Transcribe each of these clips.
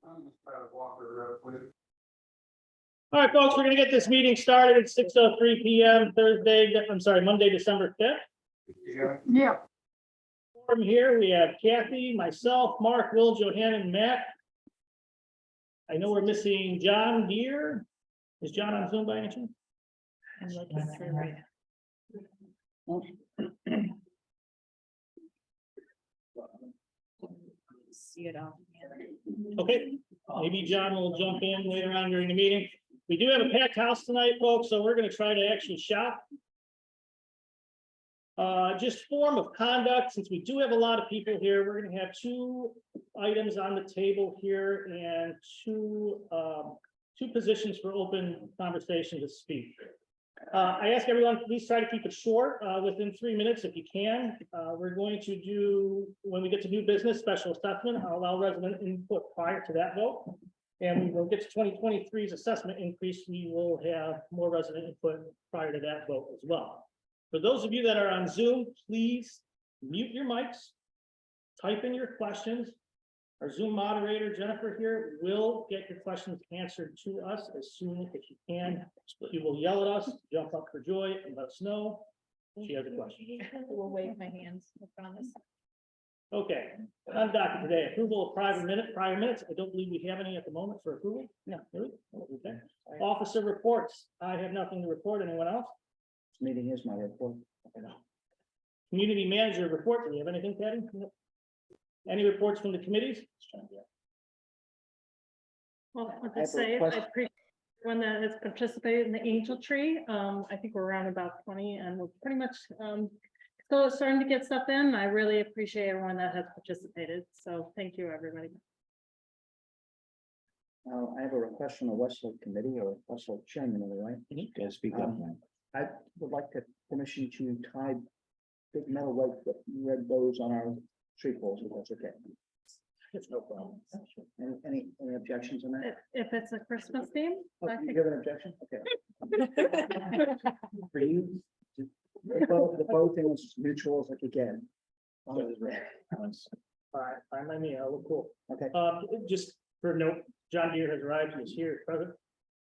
All right, folks, we're gonna get this meeting started at 6:03 p.m. Monday, December 5th. Yeah. From here, we have Kathy, myself, Mark, Will, Johanna, and Matt. I know we're missing John Deere. Is John on Zoom by any chance? See it all. Okay, maybe John will jump in later on during the meeting. We do have a packed house tonight, folks, so we're gonna try to actually shout. Just form of conduct, since we do have a lot of people here, we're gonna have two items on the table here and two positions for open conversation to speak. I ask everyone, please try to keep it short, within 3 minutes if you can. We're going to do, when we get to new business, special assessment, I'll allow resident input prior to that vote. And we will get to 2023's assessment increase, we will have more resident input prior to that vote as well. For those of you that are on Zoom, please mute your mics, type in your questions. Our Zoom moderator, Jennifer here, will get your questions answered to us as soon as she can. She will yell at us, jump up for joy, and let us know she has a question. We'll wave my hands, I promise. Okay, on docket today, approval of prior minutes. I don't believe we have any at the moment for approval. No. Really? Okay. Officer reports. I have nothing to report. Anyone else? This meeting is my report. I know. Community manager report. Do we have anything, Patty? No. Any reports from the committees? Well, I'll just say, I appreciate everyone that has participated in the Angel Tree. I think we're around about 20 and we're pretty much still starting to get stuff in. I really appreciate everyone that has participated. So thank you, everybody. I have a request from the Westfield Committee or Westfield Chairman of the right. Yeah, speak up. I would like to permission to tie big metal red bows on our tree poles, if that's okay. It's no problem. Any objections on that? If it's a Christmas theme, Oh, I you think have an objection? Okay. For you, the bow thing is neutral as like again. All right, fine by me. I'll look cool. Okay. Just for note, John Deere has arrived. He's here present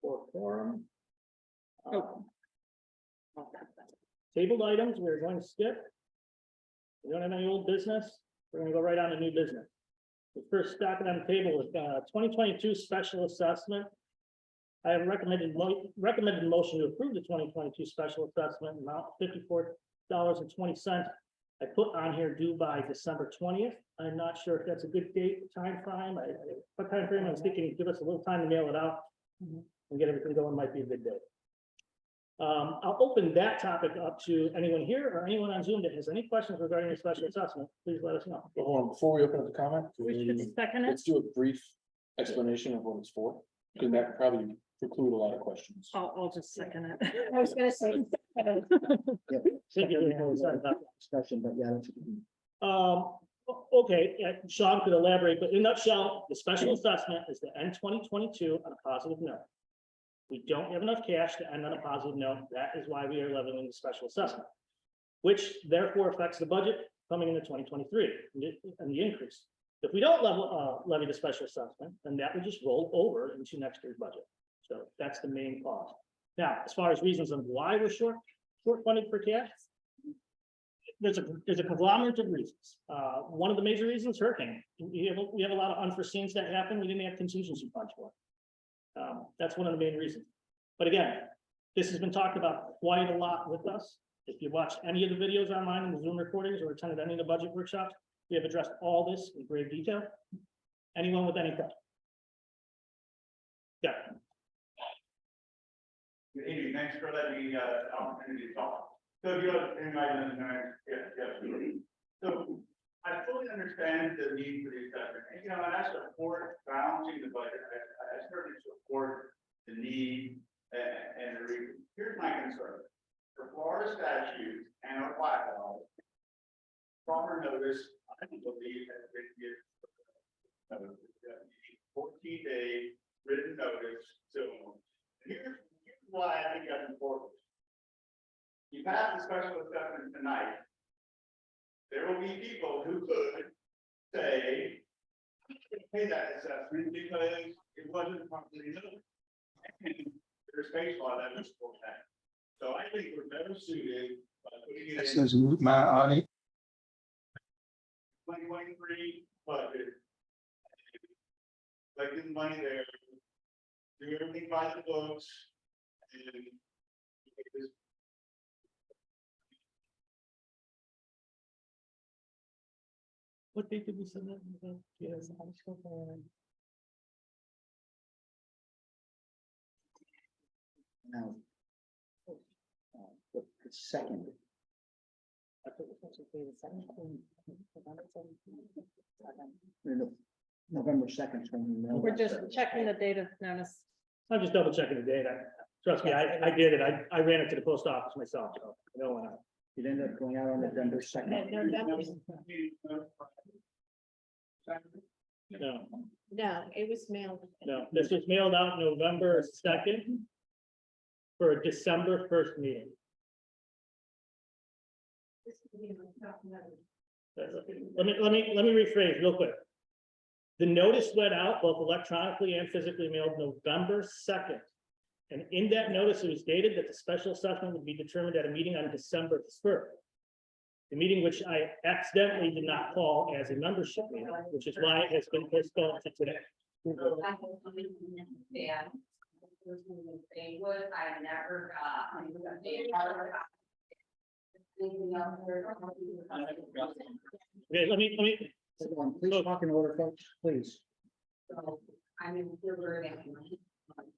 for quorum. Tabled items, we're going to skip. We don't have any old business. We're going to go right on to new business. The first docket on the table is 2022 special assessment. I have recommended motion to approve the 2022 special assessment amount of $54.20. I put on here due by December 20th. I'm not sure if that's a good date, time frame. What time frame I was thinking, give us a little time to mail it out and get everything going, might be a good day. I'll open that topic up to anyone here or anyone on Zoom that has any questions regarding the special assessment. Please let us know. Hold on, before we open up the comment, we should second it. let's do a brief explanation of what it's for, because that could probably preclude a lot of questions. I'll just second it. I was gonna say. Discussion, but yeah, that's. Okay, yeah, Sean could elaborate, but in a nutshell, the special assessment is to end 2022 on a positive note. We don't have enough cash to end on a positive note. That is why we are levying the special assessment, which therefore affects the budget coming into 2023 and the increase. If we don't levy the special assessment, then that would just roll over into next year's budget. So that's the main cause. Now, as far as reasons of why we're short funded for cash, there's a conglomerate of reasons. One of the major reasons, hurricane. We have a lot of unforeseens that happen. We didn't have contingency funds for it. That's one of the main reasons. But again, this has been talked about quite a lot with us. If you watched any of the videos online in the Zoom recordings or attended any of the budget workshops, we have addressed all this in great detail. Anyone with any questions? Yeah. Good evening. Thanks for letting me opportunity to talk. So if you have anybody in there, yes. So I fully understand the need for the assessment. And you know, I support balancing the budget. I certainly support the need and the reason. Here's my concern. For Florida statutes and our bylaws, proper notice, I believe has been given 14-day written notice. So here's why I think that's important. You pass the special assessment tonight. There will be people who could say, pay that assessment because it wasn't properly noted. And there's case law that was for that. So I think we're better suited by putting it in My 2023 budget. Collecting money there, do everything by the books, and What date did we send that? Yes. Now. The second, no, November 2nd. is when we mailed We're that. just checking the date of notice. I'm just double checking the date. Trust me, I did it. I ran it to the post office myself, so I don't wanna. It ended up going out on November 2nd. No, No, it was mailed. no, this was mailed out November 2nd for a December 1st meeting. Let me rephrase real quick. The notice went out both electronically and physically mailed November 2nd. And in that notice, it was dated that the special assessment would be determined at a meeting on December 1st. The meeting which I accidentally did not call as a membership meeting, which is why it has been postponed to today. They would, I never got. Okay, let me, Everyone, please talk in order, folks, please. I'm in silver.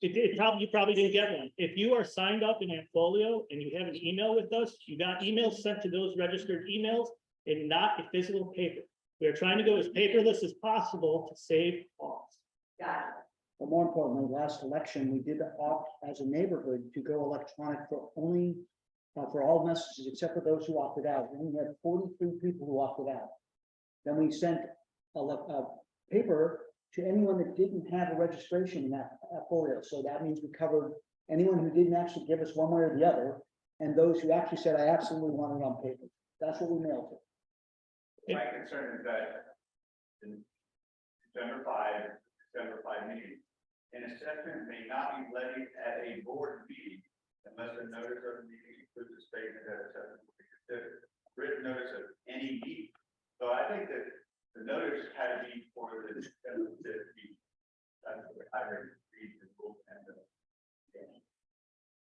you probably didn't get one. If you are signed up in Folio and you have an email with us, you got emails sent to those registered emails and not a physical paper. We are trying to go as paperless as possible to save costs. Got it. But more importantly, last election, we did opt as a neighborhood to go electronic for only, for all messages except for those who opted out. And we had 43 people who opted out. Then we sent a paper to anyone that didn't have a registration in that folio. So that means we covered anyone who didn't actually give us one way or the other, and those who actually said, I absolutely want it on paper. That's what we mailed to. my concern is that in December 5 meeting, an assessment may not be levied at a board meeting unless a notice of the meeting includes a statement that assessment will be considered. Written notice of any meeting. So I think that the notice had to be for the December 5th meeting. That's what I read the rule and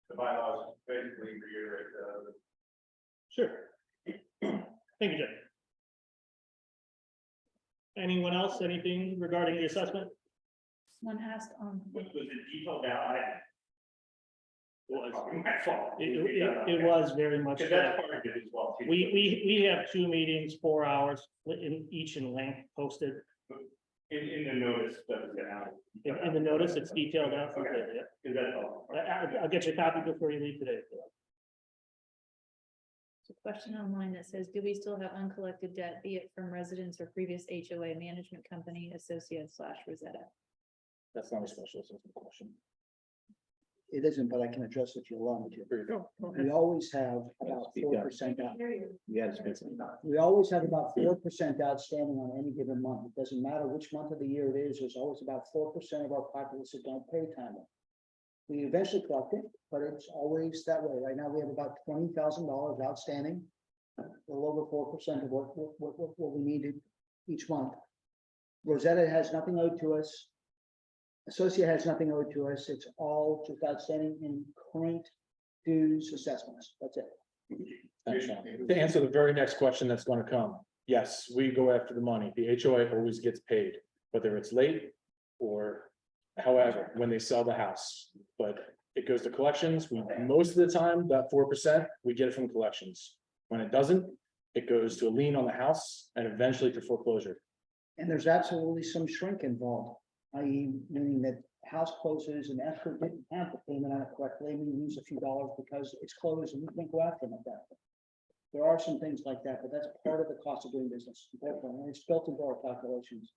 the bylaws basically reiterate Sure. Thank you, Jeff. Anyone else, anything regarding the assessment? One asked on. was it detailed out? Was. My fault. It was very much. Because that's part of it as well. too. We have 2 meetings, 4 hours, in each in length posted. In the notice that was out. In the notice, it's detailed out. Okay. Is that all? I'll get you a copy before you leave today. There's a question online that says, do we still have uncollected debt, be it from residents or previous HOA management company, associate / Rosetta? That's not a special assessment question. It isn't, but I can address it if you allow me to. Go We always have about 4% out. Yeah, it's We always have about 4% outstanding on any given month. It doesn't matter which month of the year it is, there's always about 4% of our populace that don't pay timely. We eventually collect it, but it's always that way. Right now, we have about $20,000 outstanding. A little over 4% of what we needed each month. Rosetta has nothing owed to us. Associate has nothing owed to us. It's all just outstanding in current dues assessments. That's it. Thanks, Sean. To answer the very next question that's going to come, yes, we go after the money. The HOA always gets paid, whether it's late or however, when they sell the house. But it goes to collections. Most of the time, that 4%, we get it from collections. When it doesn't, it goes to a lien on the house and eventually to foreclosure. And there's absolutely some shrink involved, i.e. meaning that house closes and escrow didn't have the payment on it correctly, and we lose a few dollars because it's closed and we can't go after them at that point. There are some things like that, but that's part of the cost of doing business. And it's built into our calculations.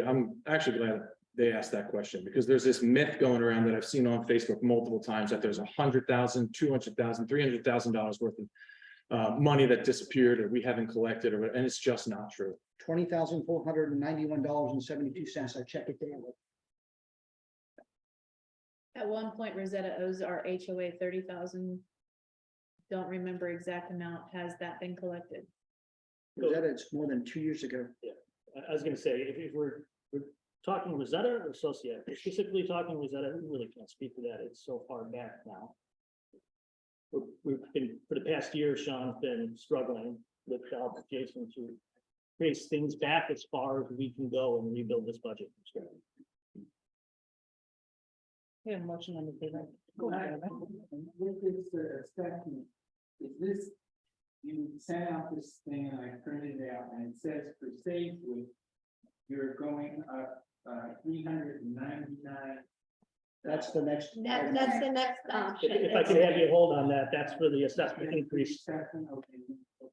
I'm actually glad they asked that question, because there's this myth going around that I've seen on Facebook multiple times that there's $100,000, $200,000, $300,000 worth money that disappeared or we haven't collected or, and it's just not true. $20,491.72. I check it daily. At one point, Rosetta owes our HOA 30,000. Don't remember exact amount. Has that been collected? Rosetta, it's more than 2 years ago. I was gonna say, if we're talking Rosetta or Associate, if we're specifically talking Rosetta, we really can't speak to that. It's so far back now. We've been, for the past year, Sean's been struggling with the help of Jason to trace things back as far as we can go and rebuild this budget. We have a motion on the table. With this assessment, is this, you sent out this thing and I printed it out and it says for Sagewood, you're going up, 399. That's the next. That's the next option. If I could have you hold on that, that's for the assessment increase. Assessment, okay.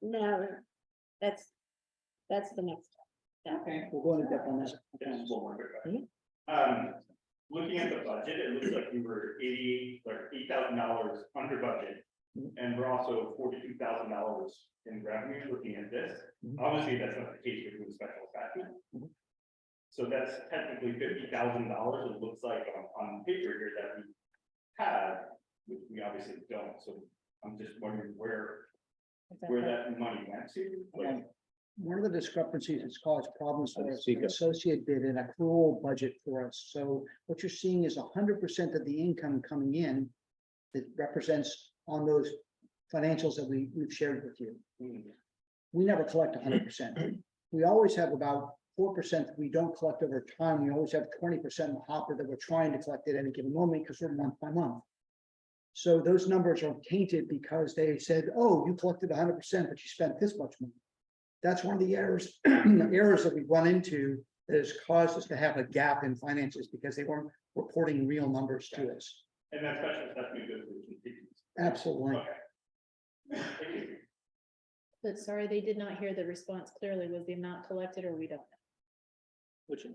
No, that's the next. Okay. We'll go into depth on that. Just one more quick question. Looking at the budget, it looks like we were $8,000 under budget. And we're also $42,000 in revenue looking at this. Obviously, that's not the case with the special assessment. So that's technically $50,000, it looks like on paper here that we have, which we obviously don't. So I'm just wondering where that money went to. Like, One of the discrepancies that's caused problems for us, the associate did an accrual budget for us. So what you're seeing is 100% of the income coming in that represents on those financials that we've shared with you. We never collect 100%. We always have about 4% that we don't collect over time. We always have 20% in the hopper that we're trying to collect at any given moment because we're month by month. So those numbers are tainted because they said, oh, you collected 100%, but you spent this much money. That's one of the errors, errors that we run into that has caused us to have a gap in finances because they weren't reporting real numbers to us. and that special assessment goes to the contingency. Absolutely. Okay. Thank you. But sorry, they did not hear the response clearly. Was the amount collected or we don't know? Which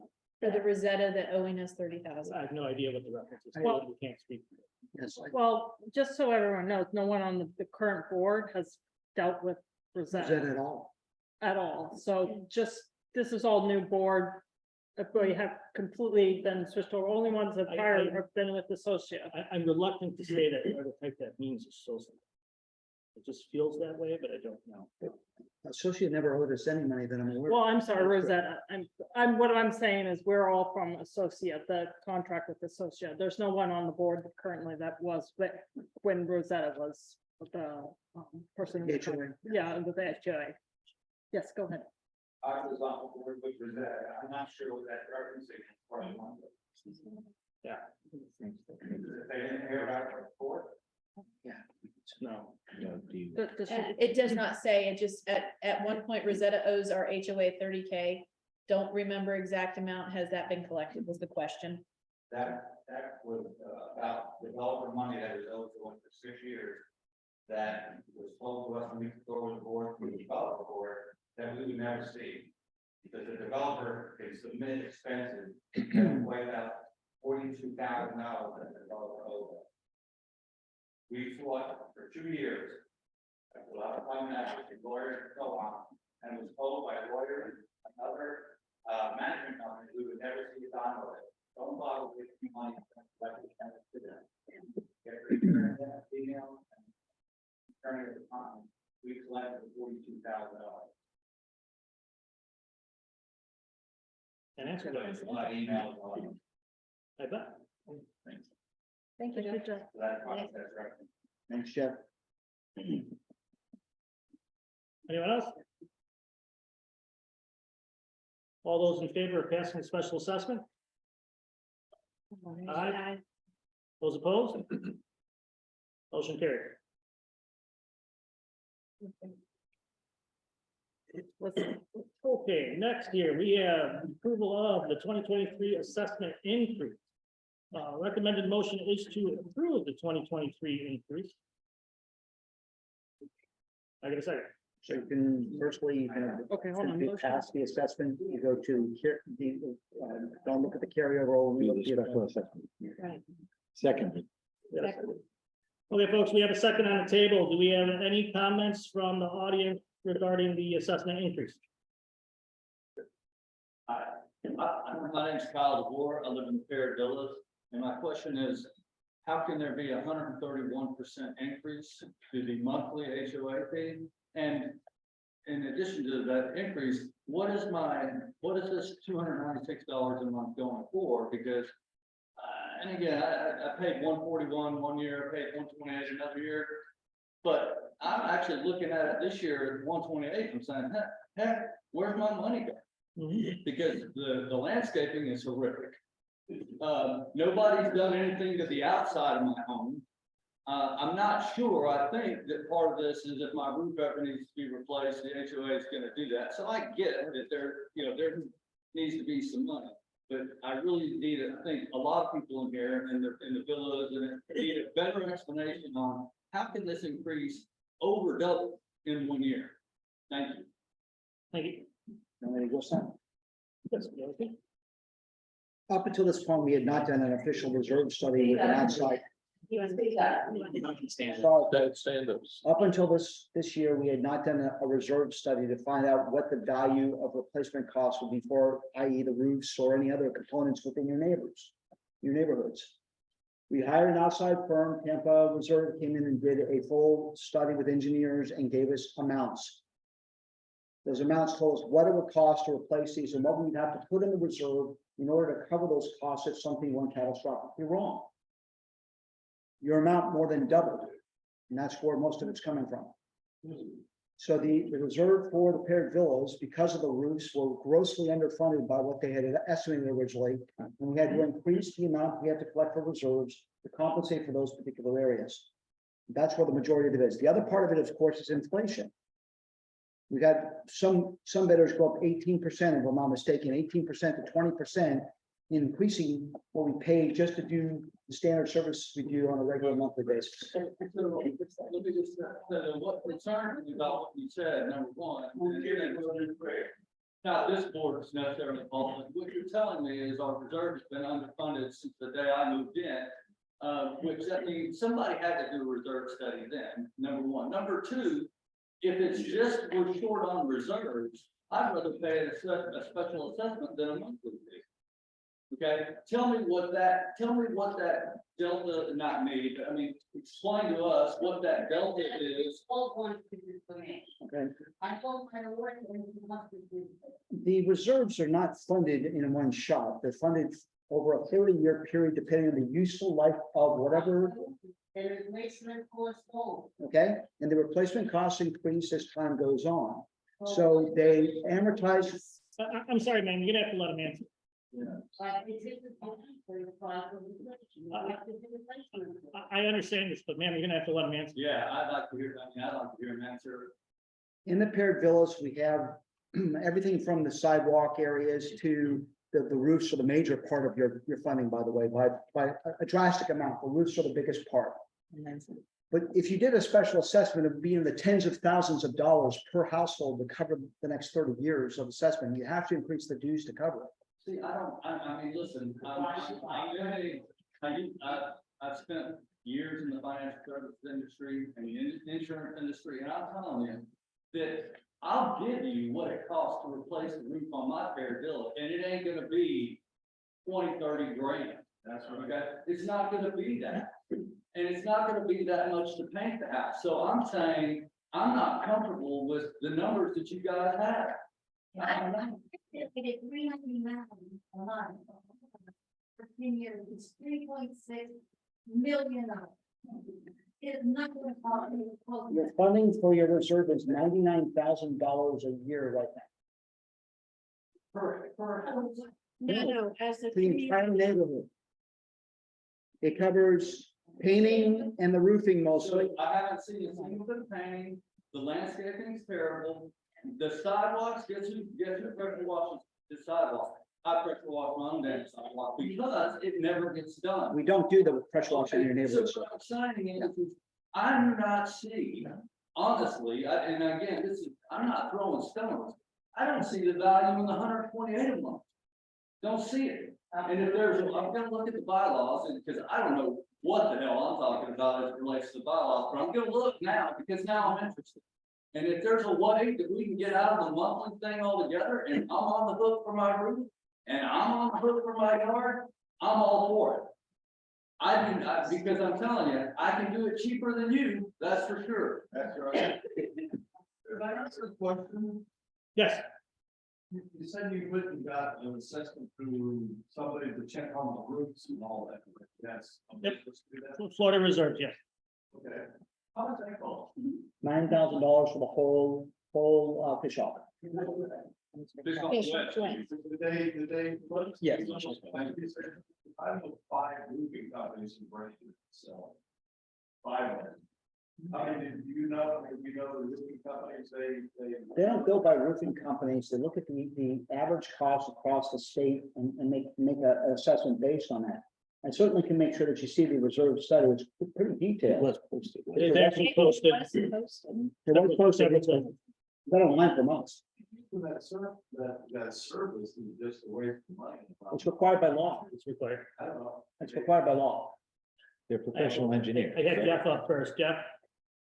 For the Rosetta that owing us 30,000. I have no idea what the reference is. Well- We can't speak. to it. Yes, Well, just so everyone knows, no one on the current board has dealt with is that Rosetta at all? at all. So just, this is all new board. If we have completely been switched over, only ones that prior have been with associate. I'm reluctant to say that the type that means associate. It just feels that way, but I don't know. Associate never owed us any money that I'm aware of. Well, I'm sorry, Rosetta. What I'm saying is we're all from associate, the contract with associate. There's no one on the board currently that was, but when Rosetta was the person. in the HOA. contract. Yeah, with the HOA. Yes, go ahead. I was on the board with Rosetta. I'm not sure what that referencing is for. Yeah. They didn't hear about it before. No. It does not say, it just, at one point Rosetta owes our HOA 30K. Don't remember exact amount. Has that been collected was the question. That was about developer money that was owed to us for 6 years. That was told to us when we took over the board, from the developer board, that we would never see. Because the developer can submit expenses and wipe out $42,000 that the developer owed us. We fought for 2 years. A lot of time and effort, and lawyers and so on, and was told by a lawyer and another management company we would never see a dime of it. Don't bother with money. Get rid of that email and turn it to time. We collected $42,000. And answer There's that. a lot of emails on. I bet. Thank you, Jeff. So that's right. Thanks, Jeff. Anyone else? All those in favor of passing the special assessment? Aye. Those opposed? Motion carried. Okay, next here, we have approval of the 2023 assessment increase. Recommended motion is to approve the 2023 increase. I got a second. So you can, firstly, you can. Okay, hold on. If you pass the assessment, you go to, don't look at the carryover. only look at the- Right. Second. Yes. Okay, folks, we have a second on the table. Do we have any comments from the audience regarding the assessment increase? My name's Kyle DeBoer. I live in Fair Villas, and my question is, how can there be 131% increase to the monthly HOA fee? And in addition to that increase, what is this $296 a month going for? Because, and again, I paid 141 one year, I paid 128 another year. But I'm actually looking at it this year at 128. I'm saying, heck, where's my money going? Because the landscaping is horrific. Nobody's done anything to the outside of my home. I'm not sure. I think that part of this is if my roof ever needs to be replaced, the HOA is gonna do that. So I get it, that there needs to be some money. But I really need, I think a lot of people in here in the villas and need a better explanation on how can this increase over double in 1 year? Thank you. Thank you. And then it goes on. Yes, okay. Up until this point, we had not done an official reserve study with an outside. You want to speak up? So, Stand those. up until this year, we had not done a reserve study to find out what the value of replacement costs would be for, i.e. the roofs or any other components within your neighborhoods. We hired an outside firm, Tampa Reserve came in and did a full study with engineers and gave us amounts. Those amounts told us what it would cost to replace these and what we'd have to put in the reserve in order to cover those costs if something went catastrophic. You're wrong. Your amount more than doubled, and that's where most of it's coming from. So the reserve for the paired villas, because of the roofs, were grossly underfunded by what they had estimated originally, and we had to increase the amount we had to collect for reserves to compensate for those particular areas. That's where the majority of it is. The other part of it, of course, is inflation. We've had some bidders go up 18%, if I'm not mistaken, 18% to 20%, increasing what we pay just to do the standard service we do on a regular monthly basis. So, let me just what concerns me about what you said, number one, not this board is necessarily involved. What you're telling me is our reserve has been underfunded since the day I moved in. Which that means somebody had to do a reserve study then, number one. Number two, if it's just we're short on reserves, I'd rather pay a special assessment than a monthly fee. Okay, tell me what that delta, not me, but I mean, explain to us what that delta is. Okay. The reserves are not funded in one shot. They're funded over a 30-year period, depending on the useful life of whatever. Okay, and the replacement costs increase as time goes on. So they amortize. I'm sorry, man, you're gonna have to let him answer. I understand this, but ma'am, you're gonna have to let him answer. Yeah, I'd like to hear an answer. In the paired villas, we have everything from the sidewalk areas to the roofs are the major part of your funding, by the way, by a drastic amount. The roofs are the biggest part. But if you did a special assessment of being in the tens of thousands of dollars per household to cover the next 30 years of assessment, you have to increase the dues to cover it. See, I mean, listen, I've spent years in the financial services industry and the insurance industry, and I'm telling you that I'll give you what it costs to replace the roof on my fair villa, and it ain't gonna be 20, 30 grand. That's right. Okay, it's not gonna be that, and it's not gonna be that much to paint the house. So I'm saying, I'm not comfortable with the numbers that you guys have. It's 309 a month. For 10 years, it's 3.6 million. It's not going to cost you. Your funding for your reserve is $99,000 a year right now. No, as a. The entire neighborhood. It covers painting and the roofing mostly. I haven't seen a single bit of painting, the landscaping is terrible, the sidewalks, guess who pressure washes the sidewalk? I pressure wash my own damn sidewalk because it never gets done. We don't do the pressure washing in your neighborhood. So what I'm saying is I do not see, honestly, and again, I'm not throwing stones. I don't see the value in the 128 a month. Don't see it. And if I'm gonna look at the bylaws, and because I don't know what the hell I'm talking about as it relates to the bylaws, but I'm gonna look now, because now I'm interested. And if there's a way that we can get out of the monthly thing altogether, and I'm on the hook for my roof, and I'm on the hook for my yard, I'm all for it. Because I'm telling you, I can do it cheaper than you, that's for sure. That's right. Could I ask a question? Yes, You said you went and got an assessment through somebody to check on the roofs and all that. Yes. Yep. Let's do that. Florida Reserve, yes. Okay. How much that cost? $9,000 for the whole fish hawk. Fish on Fish, the west. right. Did they? Yes. I know 5 roofing companies in Brandon, so. 5 of them. I mean, do you know the roofing companies, They don't go by roofing companies. They look at the average cost across the state and make an assessment based on that. I certainly can make sure that you see the reserve study. It's pretty detailed. It's actually posted. It was posted. It's been online for months. that service is just a waste of money. It's required by law. It's required. I don't know. It's required by law. They're professional engineers. I had Jeff up first. Jeff?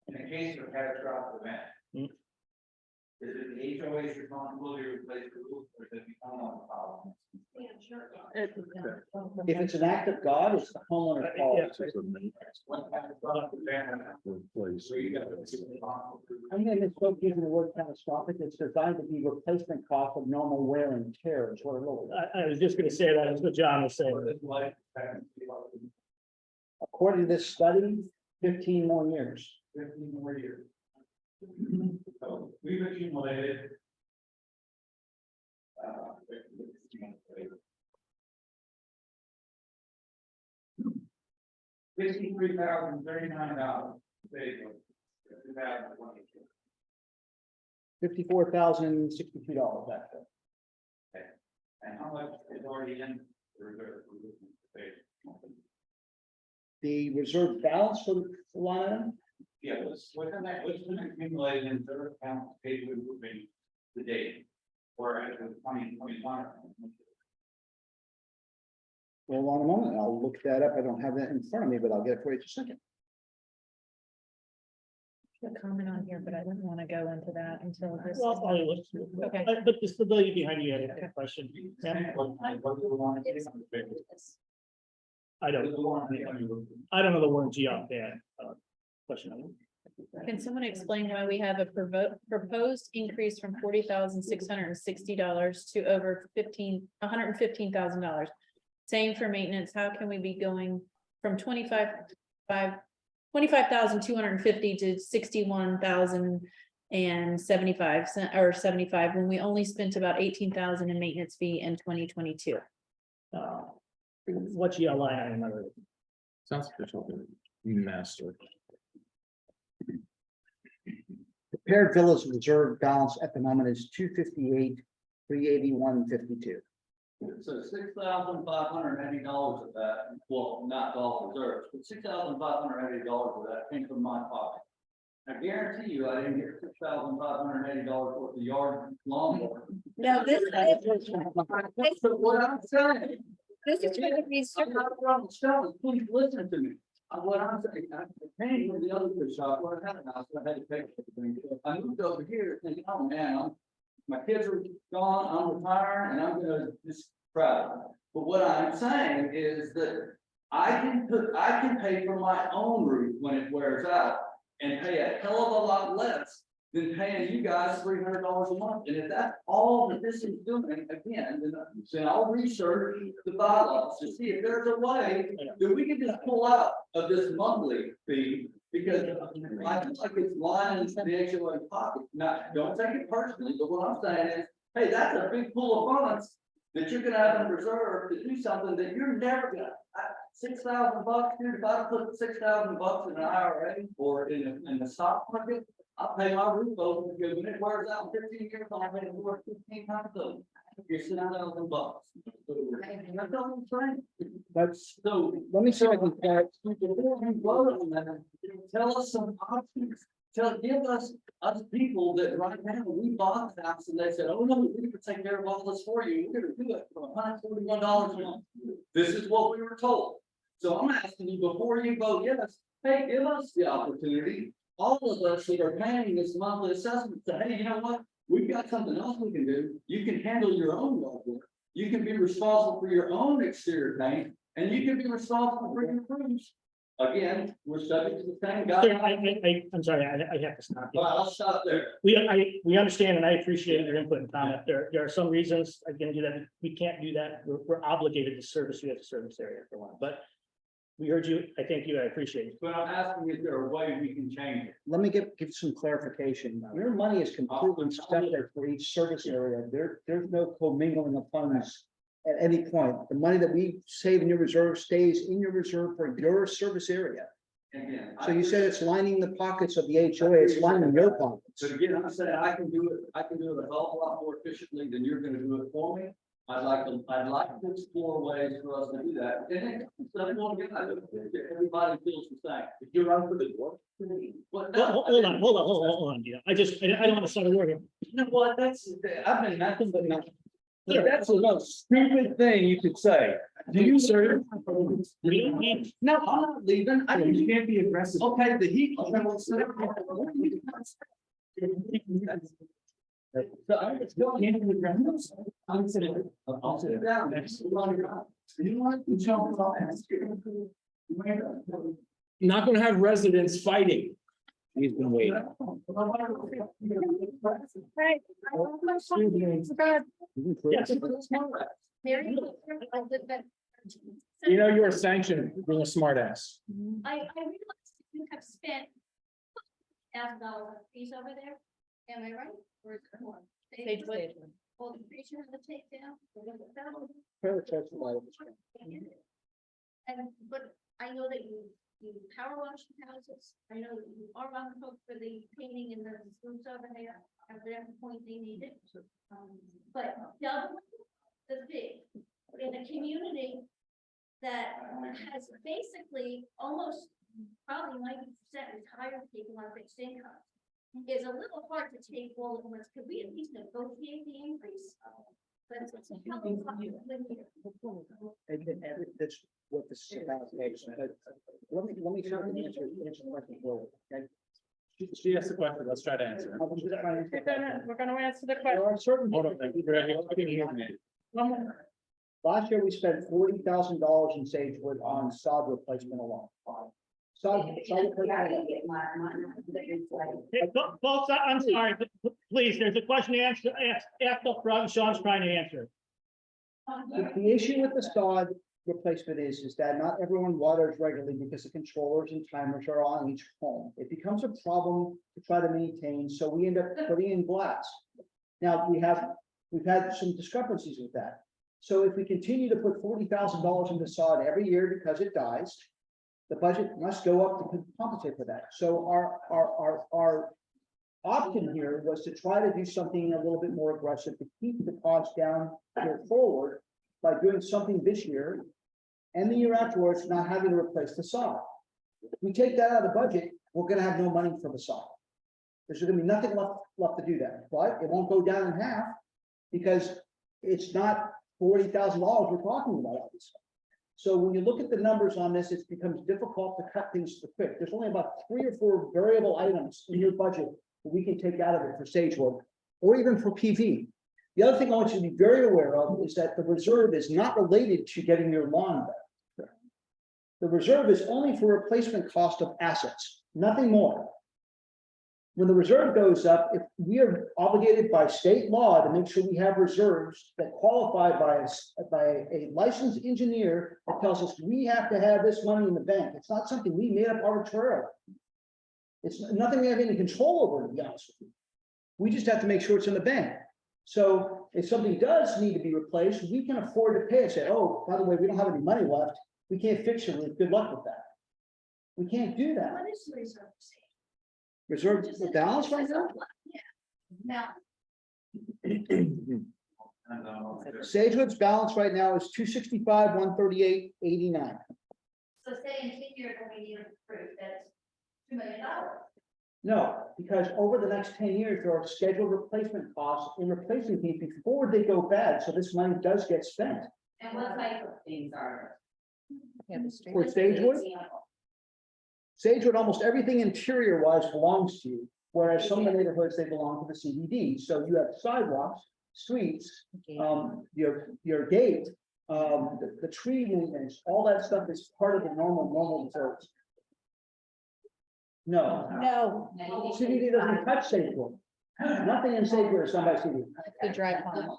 In the case of a catastrophic event. Hmm. Is it the HOA's responsibility to replace the roof, or does it become on the problem? If it's an act of God, it's the homeowner's fault. What catastrophic event? So you got to- I'm going to start using the word catastrophic. It's designed to be replacement cost of normal wear and tear is what it looks like. I was just gonna say that, that's what John was saying. What is life? According to this study, 15 more years. 15 more years. So we've accumulated. 63,039. $54,062 actually. And how much is already in the reserve? The reserve balance for the line item, Yeah, what's been accumulated in their account paid with moving the date? Whereas with 2021. hold on a moment, I'll look that up. I don't have that in front of me, but I'll get it for you in just a second. A comment on here, but I didn't want to go into that until this. Well, I'll probably look through it. Okay. But the stability behind you had a question. Yeah, I don't know the warranty on that. Question. Can someone explain why we have a proposed increase from $40,660 to over $115,000? Same for maintenance. How can we be going from 25,250 to 61,075 or 75 when we only spent about 18,000 in maintenance fee in 2022? What's your line item number? Sounds official. Master. Prepared Villas reserve balance at the moment is 258, 381.52. So $6,580 of that, well, not all reserves, but $6,580 of that came from my pocket. I guarantee you, I didn't get $6,580 worth of yard lawnmower. No, this So what I'm saying. is going to be. I'm not from selling, please listen to me. What I'm saying, I'm paying for the other good shop where I had a house, I had to pay for everything. I moved over here thinking, oh man, my kids are gone, I'm retiring, and I'm gonna just travel. But what I'm saying is that I can pay for my own roof when it wears out and pay a hell of a lot less than paying you guys $300 a month. And if that's all that this is doing, again, then I'll research the bylaws to see if there's a way that we can just pull out of this monthly fee. Because I feel like it's lying in the HOA pocket. Now, don't take it personally, but what I'm saying is, hey, that's a big pool of funds that you're gonna have in reserve to do something that you're never gonna. $6,000, dude, if I put $6,000 in an IRA or in the stock market, I'll pay my roof over because when it wears out in 15 years, I'll pay it worth 15 times over. You're $6,000. That's all I'm saying. That's, So let me see if I can. before we vote on that, tell us some options. Give us people that right now, we bought the house and they said, oh no, we can take care of all this for you. We're gonna do it for $141 a month. This is what we were told. So I'm asking you, before you vote yes, hey, give us the opportunity, all of us that are paying this monthly assessment, say, hey, you know what? We've got something else we can do. You can handle your own yard work. You can be responsible for your own exterior paint, and you can be responsible for your roofs. Again, we're subject to the same Sir, guidelines. I'm sorry, I have to stop you. But I'll stop there. We understand and I appreciate your input and comment. There are some reasons I can do that. We can't do that. We're obligated to service you as a service area for one, but we heard you. I thank you. I appreciate it. But I'm asking if there a way we can change it. Let me give some clarification. Your money is completely separate for each service area. There's no commingling of funds at any point. The money that we save in your reserve stays in your reserve for your service area. Again. So you said it's lining the pockets of the HOA, it's lining your pockets. So again, I'm saying I can do it a hell of a lot more efficiently than you're gonna do it for me. I'd like to explore ways for us to do that. And then, so everybody feels the same. If you're out for the door. Hold on, dear. I don't want to start a word here. You know what, I've been nothing but nothing. But that's the most stupid thing you could say. Do you, sir? We don't need- No, I'm not leaving. I mean, you can't be aggressive. Okay, the heat. So I'm just going into the ground. I'm sitting. I'll sit down next to you. Want to jump off? Not gonna have residents fighting. He's been waiting. Right. Yes. Mary, You know, you're sanctioned being a smart ass. I realize you have spent $1,000 fees over there. Am I right? Or is it more? Sagewood. Well, the trees you have to take down. And, but I know that you power wash the houses. I know that you are on the hook for the painting and the roofs over there at whatever point they need it. But double the fee in a community that has basically almost probably 90% retired people on fixed income is a little hard to take all at once. Could we at least negotiate the increase? But it's a hell of a lot to live here. And that's what this is about. But let me try to answer the question forward, okay? She asked the question, let's try to answer. We're gonna answer the There question. are certain. Hold on, I can hear me. One more. Last year, we spent $40,000 in Sagewood on sod replacement alone. Sod replacement. Hey, folks, I'm sorry, but please, there's a question to answer, asked up front, and Sean's trying to answer. The issue with the sod replacement is that not everyone waters regularly because the controllers and timers are on each home. It becomes a problem to try to maintain, so we end up putting in glass. Now, we've had some discrepancies with that. So if we continue to put $40,000 into sod every year because it dies, the budget must go up to compensate for that. So our option here was to try to do something a little bit more aggressive to keep the cost down here forward by doing something this year and the year afterwards, not having to replace the sod. If we take that out of the budget, we're gonna have no money for the sod. There's gonna be nothing left to do that, but it won't go down in half because it's not $40,000 we're talking about, obviously. So when you look at the numbers on this, it becomes difficult to cut things quick. There's only about 3 or 4 variable items in your budget that we can take out of it for Sagewood or even for PV. The other thing I want you to be very aware of is that the reserve is not related to getting your lawn back. The reserve is only for replacement cost of assets, nothing more. When the reserve goes up, if we are obligated by state law to make sure we have reserves that qualify by a licensed engineer that tells us we have to have this money in the bank. It's not something we made up arbitrarily. It's nothing we have any control over, to be honest with you. We just have to make sure it's in the bank. So if something does need to be replaced, we can afford to pay and say, oh, by the way, we don't have any money left. We can't fix it. Good luck with that. We can't do that. What is the reserve? Reserve the balance right now? Yeah. Now, Sagewood's balance right now is 265, 138.89. so say in 10 years, when we need to prove that's $2 million. No, because over the next 10 years, there are scheduled replacement costs in replacing things before they go bad. So this money does get spent. And what type of things are Or Sagewood? Sagewood, almost everything interior wise belongs to you, whereas some of the neighborhoods, they belong to the CBD. So you have sidewalks, streets, your gate, the tree movements, all that stuff is part of the normal reserves. No, No, CBD doesn't touch Sagewood. Nothing in Sagewood is done by CBD. the dry pond.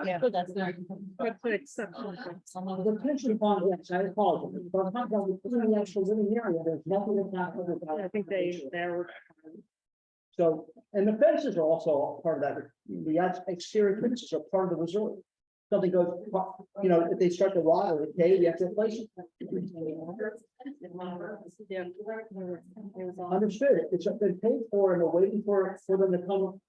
Yeah, that's not. That's an exception. The pension fund, yes, I apologize, but I'm not going to, in the actual living area, there's nothing that's not covered by. I think they're. So, and the fences are also part of that, the exterior fences are part of the resort. Something goes, you know, if they start to rot or decay, you have to replace it. Understood, it's been paid for and we're waiting for them to come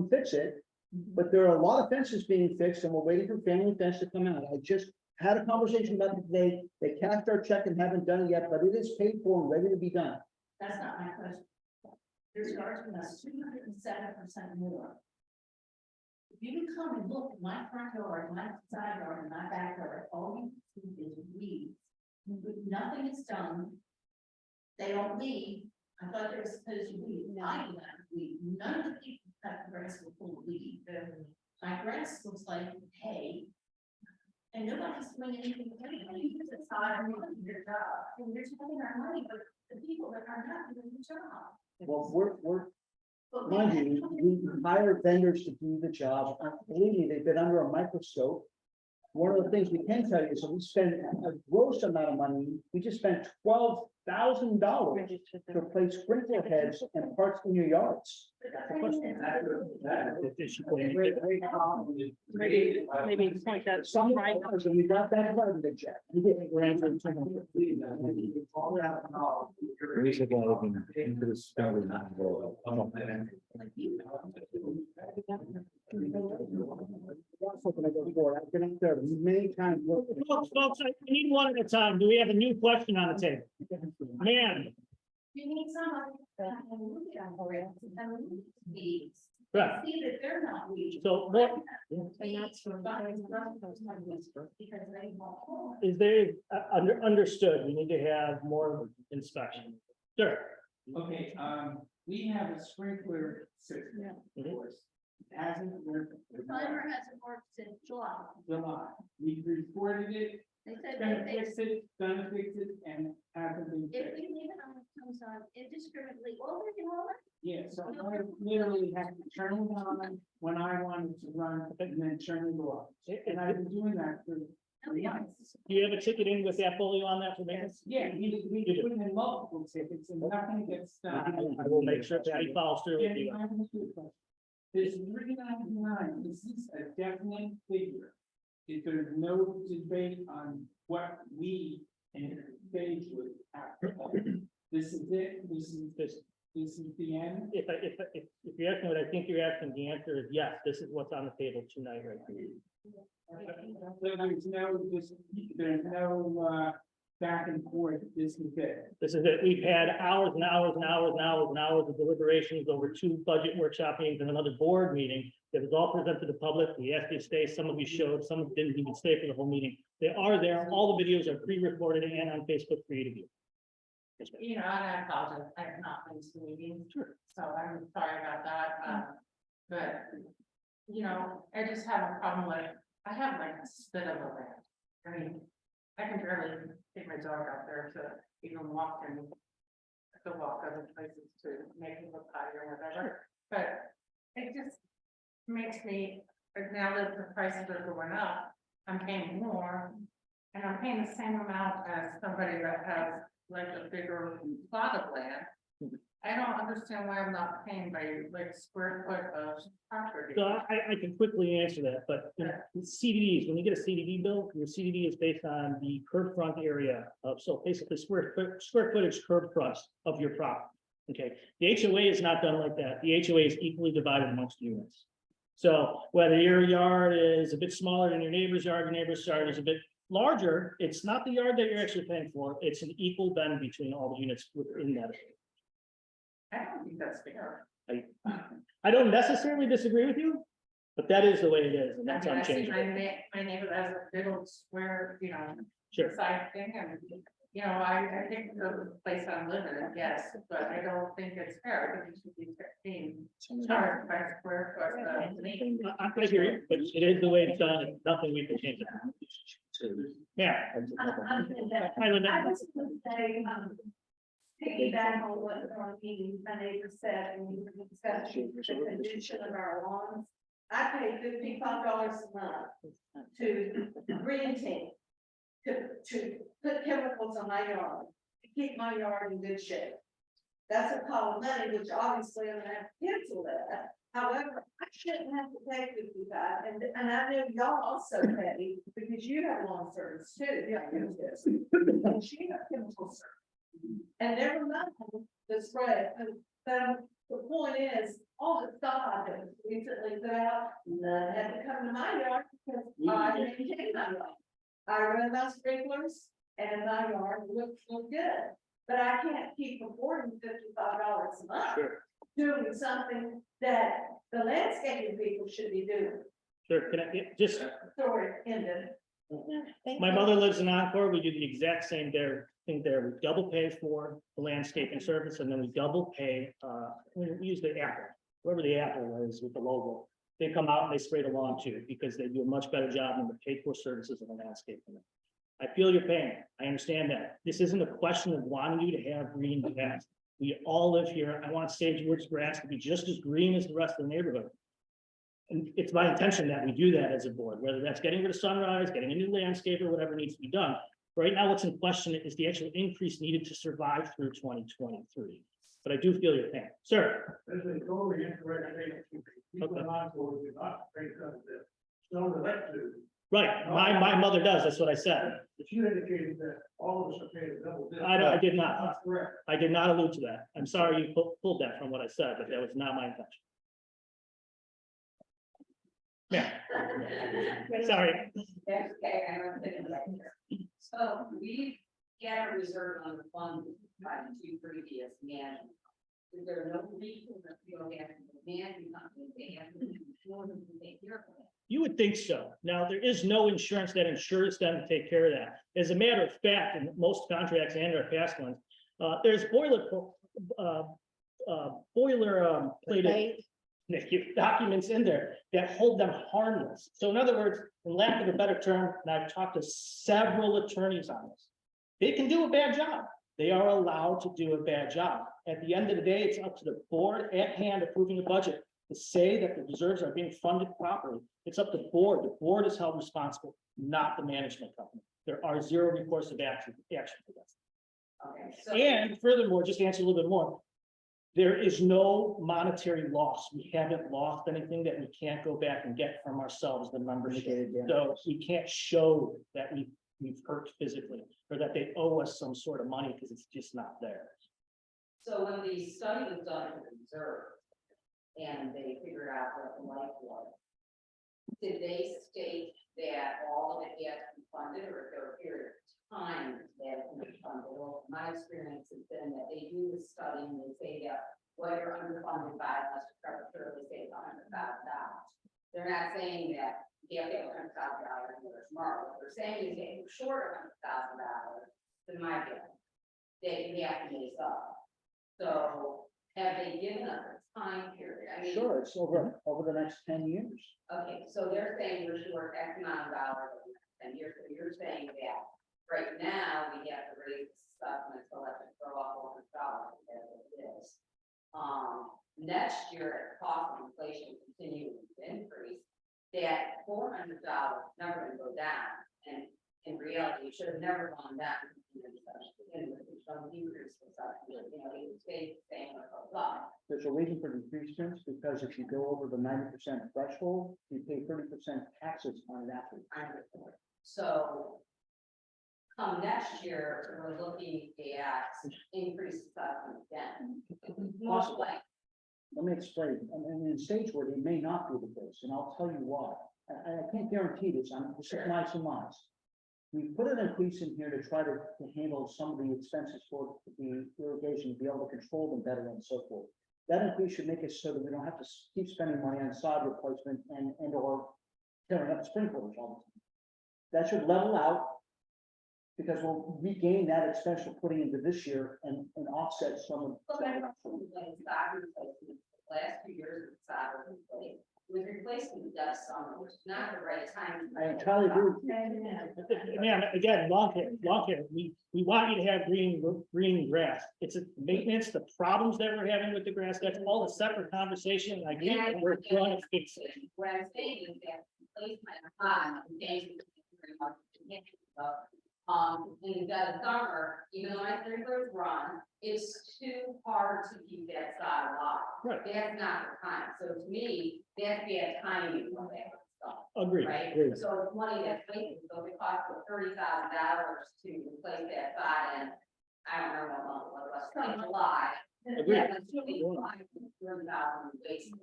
fix it. But there are a lot of fences being fixed and we're waiting for family fence to come out. I just had a conversation about it today. They cashed our check and haven't done it yet, but it is paid for and ready to be done. That's not my question. There's charging us 207% more. If you can come and look at my front yard, my side yard, and my backyard, all you see is weeds. Nothing is done. They don't leave. I thought they were supposed to weed. I do not weed. None of the people cut the grass will full of weed. My grass looks like hay. And nobody's doing anything. It's not their job. And they're spending our money, but the people that are not doing the job. Well, we're, But mind you, we hire vendors to do the job. Believe me, they've been under a microscope. One of the things we can tell you is that we spend a gross amount of money. We just spent $12,000 to replace sprinkler heads and parts in your yards. Maybe point that Some right. and we got that part of the check. We get I've been up there many times. Folks, I need one at a time. Do we have a new question on the table? Man, You need somebody that can look at for you and look at weeds. right. See that they're not weeds. So what And that's for. Because they won't. is there, understood, we need to have more inspection. Sure. Okay, we have a sprinkler system. Yeah. Of course. It hasn't worked. The timer hasn't worked since July. July. We reported it, They said gonna they fix it, gonna fix it, and hasn't been if fixed. we leave it on, it comes on indiscriminately over and over. Yeah, so I literally have to turn it on when I wanted to run and then turn it off. And I've been doing that for 3 months. Do you have a ticket in with that folio on that for maintenance? Yeah, we put in multiple tickets and nothing gets done. I will make sure that he follows through with you. This $3.99, this is a definite figure. If there's no debate on what we and stage would have. This is it, this is the end. If you're asking what I think you're asking, the answer is yes, this is what's on the table tonight, right? There's no back and forth, this is it. This is it. We've had hours and hours and hours and hours and hours of deliberations over 2 budget workshop meetings and another board meeting. It was all presented to the public. We asked you to stay. Some of you showed, some didn't even stay for the whole meeting. They are there. All the videos are pre-recorded and on Facebook for you to view. Yes, ma'am. You know, and I apologize, I have not been to meetings, so I'm sorry about that, but, you know, I just have a problem with, I have like a spit of a land. I mean, I can barely take my dog out there to even walk and to walk other places to make it look higher or whatever, but it just makes me, like now that the prices are going up, I'm paying more, and I'm paying the same amount as somebody that has like a bigger plot of land. I don't understand why I'm not paying by like square foot of property. So I can quickly answer that, but you know, CDDs, when you get a CDD bill, your CDD is based on the curb front area of, so basically square footage curb fronts of your property. Okay, the HOA is not done like that. The HOA is equally divided amongst units. So whether your yard is a bit smaller than your neighbor's yard is a bit larger, it's not the yard that you're actually paying for. It's an equal bend between all the units within that. I don't think that's fair. I don't necessarily disagree with you, But that is the way it is, and I that's mean, I see unchanged. my neighbor has a big old square, you know, Sure. side thing, and, you know, I think the place I'm living in, yes, but I don't think it's fair, I think it should be 15 charged by square foot. I hear you, but it is the way it's done, and nothing we can change. Yeah. Hi, Linda. I was gonna say, piggyback on what our meeting, my neighbor said, and we were discussing the condition of our lawns. I pay $55 a month to Green Team to put chemicals on my yard, to keep my yard in good shape. That's a pile of money, which obviously I'm gonna have to cancel that. However, I shouldn't have to pay 55, and I know y'all also pay, because you have lawn service too, you have chemicals. And she have chemical service. And never mind the spread, but the point is, all the stuff I did recently put out, none had to come to my yard, because I maintain my yard. I run my sprinklers, and my yard looks good, but I can't keep affording $55 a month. Sure. Doing something that the landscaping people should be doing. Sure, can I get, just, Story ended. my mother lives in Encore, we do the exact same thing there, we double pay for the landscaping service, and then we double pay, we use the Apple, whoever the Apple is with the logo. They come out and they spray the lawn too, because they do a much better job than the paid for services of the landscaping. I feel your pain, I understand that, this isn't a question of wanting you to have green grass. We all live here, I want Sage Woods grass to be just as green as the rest of the neighborhood. And it's my intention that we do that as a board, whether that's getting rid of Sunrise, getting a new landscaper, whatever needs to be done. Right now, what's in question is the actual increase needed to survive through 2023. But I do feel your pain, sir. This is totally incorrect. People Okay. not going to not pay for this. No, direct to. Right, my mother does, that's what I said. But you indicated that all of us are paid a double dip. I did not, That's correct. I did not allude to that. I'm sorry you pulled that from what I said, but that was not my intention. Yeah. Sorry. That's okay, I don't think it's right here. So we get a reserve on the fund by the two previous management. Is there no reason that we don't have to manage something, they have to be sure to take care of it? You would think so. Now, there is no insurance that insures them to take care of that. As a matter of fact, in most contracts and our past ones, there's plated documents in there that hold them harmless. So in other words, in lack of a better term, and I've talked to several attorneys on this, they can do a bad job. They are allowed to do a bad job. At the end of the day, it's up to the board at hand approving the budget to say that the reserves are being funded properly. It's up to the board. The board is held responsible, not the management company. There are zero recourse of action for this. Okay, so. And furthermore, just to answer a little bit more, there is no monetary loss. We haven't lost anything that we can't go back and get from ourselves, the membership. So we can't show that we've hurt physically or that they owe us some sort of money because it's just not there. So when the study was done in the reserve and they figured out what the life was, did they state that all of it had to be funded, or is there a period of time that it can be funded? Well, my experience has been that they do the study and they say that what you're underfunded by must prematurely say $100,000. They're not saying that you have to have $100,000 tomorrow. What they're saying is that you're short of $100,000, in my opinion, that you have to make up. So have they given us a time period? I mean, Sure, it's over the next 10 years. okay, so they're saying we're short X amount of dollars over the next 10 years, so you're saying that right now we have to raise the stuff and it's electric throw off $100 as it is. Next year, as the cost of inflation continues to increase, that $400 never gonna go down, and in reality, it should have never gone down. It stayed the same or goes up. There's a reason for the increase, because if you go over the 90% threshold, you pay 30% taxes on that. So come next year, we're looking at increased assessment again. Most likely. Let me explain. I mean, in Sagewood, it may not be the case, and I'll tell you why. I can't guarantee this. This is my surmise. We put an increase in here to try to handle some of the expenses for the irrigation, to be able to control them better and so forth. that increase should make it so that we don't have to keep spending money on sod replacement and or tearing up sprinklers all the time. That should level out. Because we'll regain that expense we're putting into this year and offset some of. Well, I don't know, like sod replacement, the last 2 years of sod was replaced, was replacement dust summer, which is not the right time. I entirely agree. Man, again, lawn care, we want you to have green grass. It's a maintenance, the problems that we're having with the grass, that's all a separate conversation. I agree, and we're going to fix it. What I'm saying is that replacement of sod, very much. In the dead of summer, even though my sprinklers run, it's too hard to keep that sod alive. Right. That's not the time. So to me, that's bad timing for that stuff, Agreed, right? agreed. So it's money that's wasted. So if it costs $30,000 to replace that sod, and I don't remember what month it was, like July. Agreed. That's really $30,000 wasted.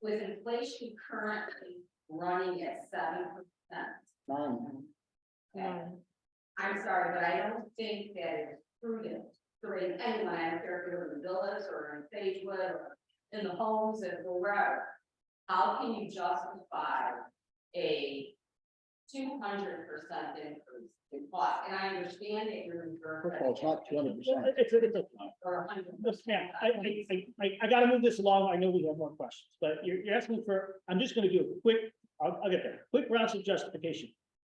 With inflation currently running at 7%. I'm sorry, but I don't think that it's prudent to raise anyone, I don't care if you're in the villas or in Sagewood or in the homes and wherever. How can you justify a 200% increase in cost? And I understand that you're in. First of all, it's not 200%. It's a, Or 100%. Listen, man, I gotta move this along. I know we have more questions, but you're asking for, I'm just gonna do a quick, I'll get there. Quick rounds of justification.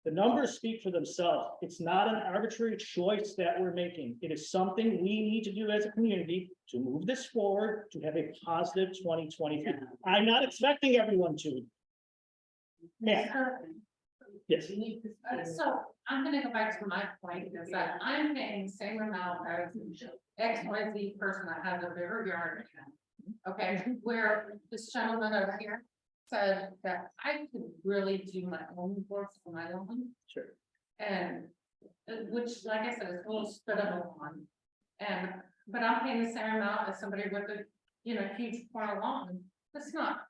The numbers speak for themselves. It's not an arbitrary choice that we're making. It is something we need to do as a community to move this forward, to have a positive 2023. I'm not expecting everyone to. Yeah, yes. So I'm gonna go back to my point, is that I'm paying the same amount as XYZ person that has a bigger yard. Okay, where this gentleman over here said that I could really do my own work for my own. Sure. And which, like I said, is a little split of a one. But I'm paying the same amount as somebody with a, huge corner lawn. That's not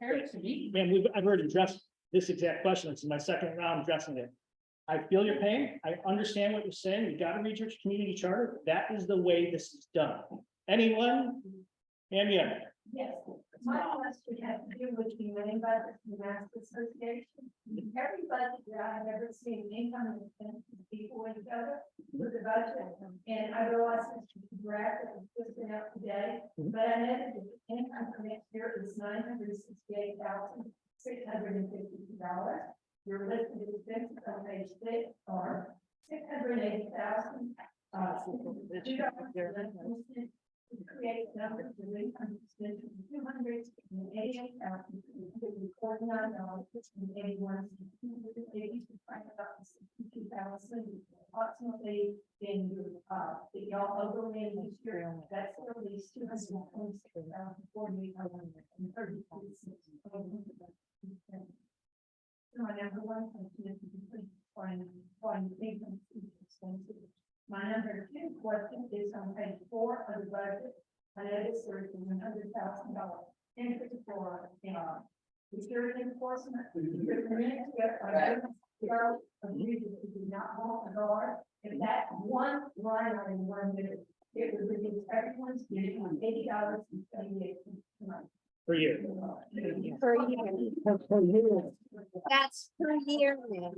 fair to me. Man, I've already addressed this exact question. It's my second round addressing it. I feel your pain. I understand what you're saying. You gotta read your community charter. That is the way this is done. Anyone? And yeah. Yes, my question has to do with the main budget from the Mass Association. Every budget that I have ever seen, income and expenses equal each other with the budget. And I realize it's a draft that was just been out today, but I know that the income for next year is $968,652. Your listed expenses on page 6 are $680,000. Create numbers of income expenses of $288,000, $49.81, approximately in the y'all overlay this year, that's at least $226,048.32. My number one question is to find income expenses. My number two question is on page 4 of the budget. I noticed there is $100,000 increase for security enforcement. Agreed that we do not want a guard. If that one line item were moved, it would reduce everyone's getting $80.78 a month. Per year. Per year. That's per year, man.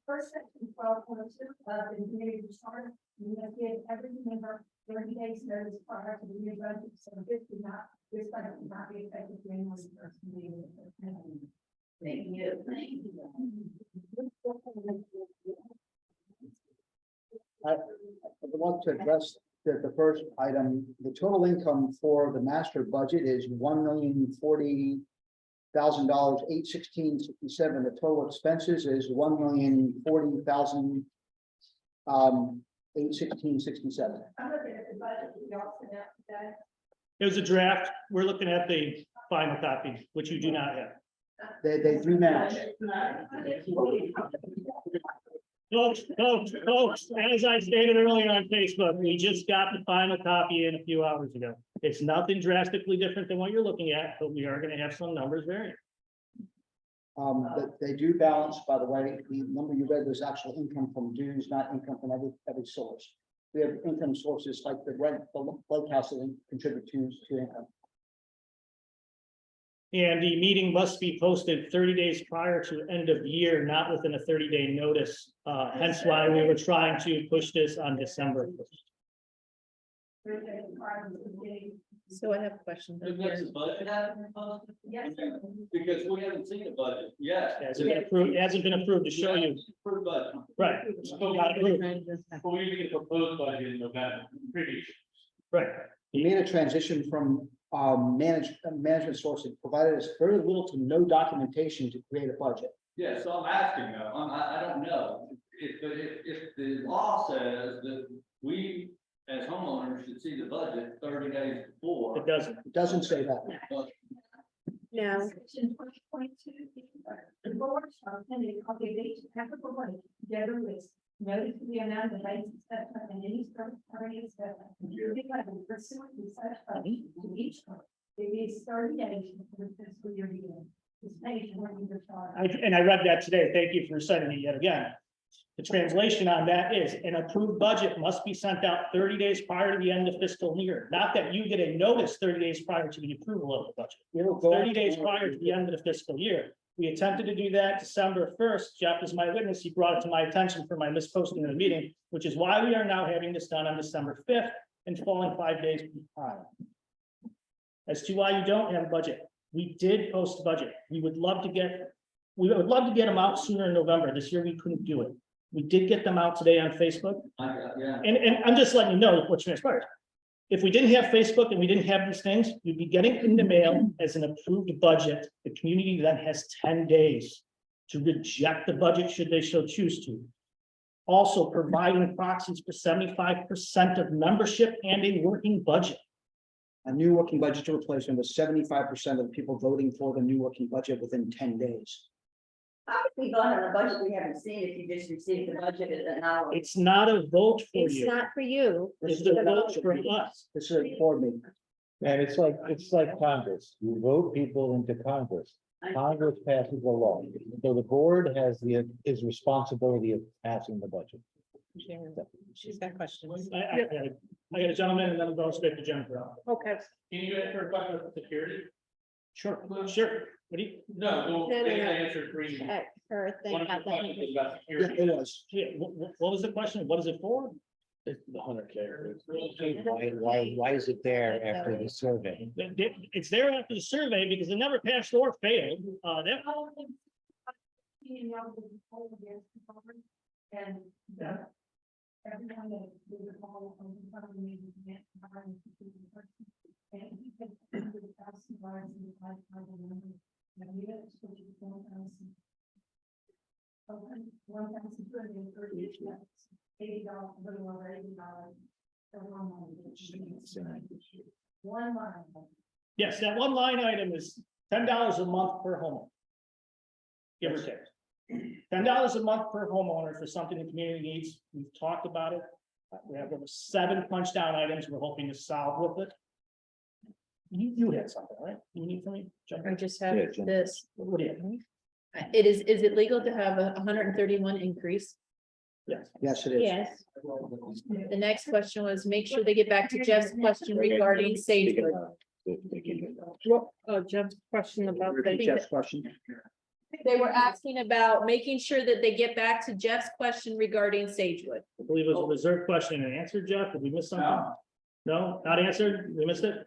First section 12.2 of the community charter, you must give every member 30 days notice prior to the new budget, so this budget will not be effective January 1st. Thank you. I want to address the first item. The total income for the master budget is $1,040,000, $816.67. The total expenses is $1,040,000, $816.67. I'm looking at the budget that y'all sent out today. It was a draft. We're looking at the final copy, which you do not have. They do match. Folks, as I stated earlier on Facebook, we just got the final copy in a few hours ago. It's nothing drastically different than what you're looking at, but we are gonna have some numbers varying. They do balance, by the way. The number you read was actual income from dues, not income from every source. We have income sources like the rent, the lake house that contribute to income. And the meeting must be posted 30 days prior to end of year, not within a 30-day notice. Hence why we were trying to push this on December 1st. So I have a question. Does the budget have been posted? Because we haven't seen the budget yet. It hasn't been approved to show you, Approved budget. right, still got approved, But we need to get a proposed budget in November, previous. right. We made a transition from management source that provided us very little to no documentation to create a budget. Yeah, so I'm asking, though, I don't know, if the law says that we, as homeowners, should see the budget 30 days before. It doesn't. It doesn't say that. Now, Section 2022, the board shall send a copy of each capital budget together with notice to the amount of rates, assessment, and any statutory assessment. Pursuant to such budget to each one. It is 30 days for the fiscal year beginning. This page when you decide. And I read that today. Thank you for sending it yet again. The translation on that is an approved budget must be sent out 30 days prior to the end of fiscal year. Not that you get a notice 30 days prior to the approval of the budget. 30 days prior to the end of the fiscal year. We attempted to do that December 1st. Jeff is my witness. He brought it to my attention for my misposting in the meeting, which is why we are now having this done on December 5th and falling 5 days behind. As to why you don't have a budget, we did post a budget. We would love to get them out sooner in November. This year, we couldn't do it. We did get them out today on Facebook. Yeah. And I'm just letting you know what transpired. If we didn't have Facebook and we didn't have these things, we'd be getting in the mail as an approved budget. The community then has 10 days to reject the budget should they so choose to. Also providing proxies for 75% of membership and a working budget. A new working budget to replacement with 75% of the people voting for the new working budget within 10 days. How could we vote on a budget we haven't seen if you just received the budget in an hour? It's not a vote for it's you. not for you. It's the vote for us. This is a board meeting. And it's like Congress. You vote people into Congress. Congress passes a law. So the board has is responsibility of passing the budget. She's got questions. I got a gentleman and then I'm going straight to Jennifer. Okay. Can you answer a question about security? Sure, sure. What do you? No, No. I answered for you. Her thing. One of the questions was about Yeah, security. it was. Yeah, what was the question? What is it for? The 100K. Why is it there after the survey? It's there after the survey because it never passed or failed. That And everyone that we would call on the phone, we would get behind the person. And he could do the thousand dollars in the 5,000 number. And we had to switch it to 1,000. 1,230, $80, a little over $80. For 1 month. One line. yes, that one line item is $10 a month per homeowner. Give or take. $10 a month per homeowner for something the community needs. We've talked about it. We have over 7 punch down items we're hoping to solve with it. You had something, right? You need from me? I just have Yeah, Jen. this. What do you have? Is it legal to have a 131 increase? Yes. Yes, it is. Yes. The next question was make sure they get back to Jeff's question regarding Sagewood. Oh, Jeff's question about Repeat the, Jeff's question. They were asking about making sure that they get back to Jeff's question regarding Sagewood. I believe it was a reserved question and answered, Jeff. Did we miss something? No, not answered? We missed it?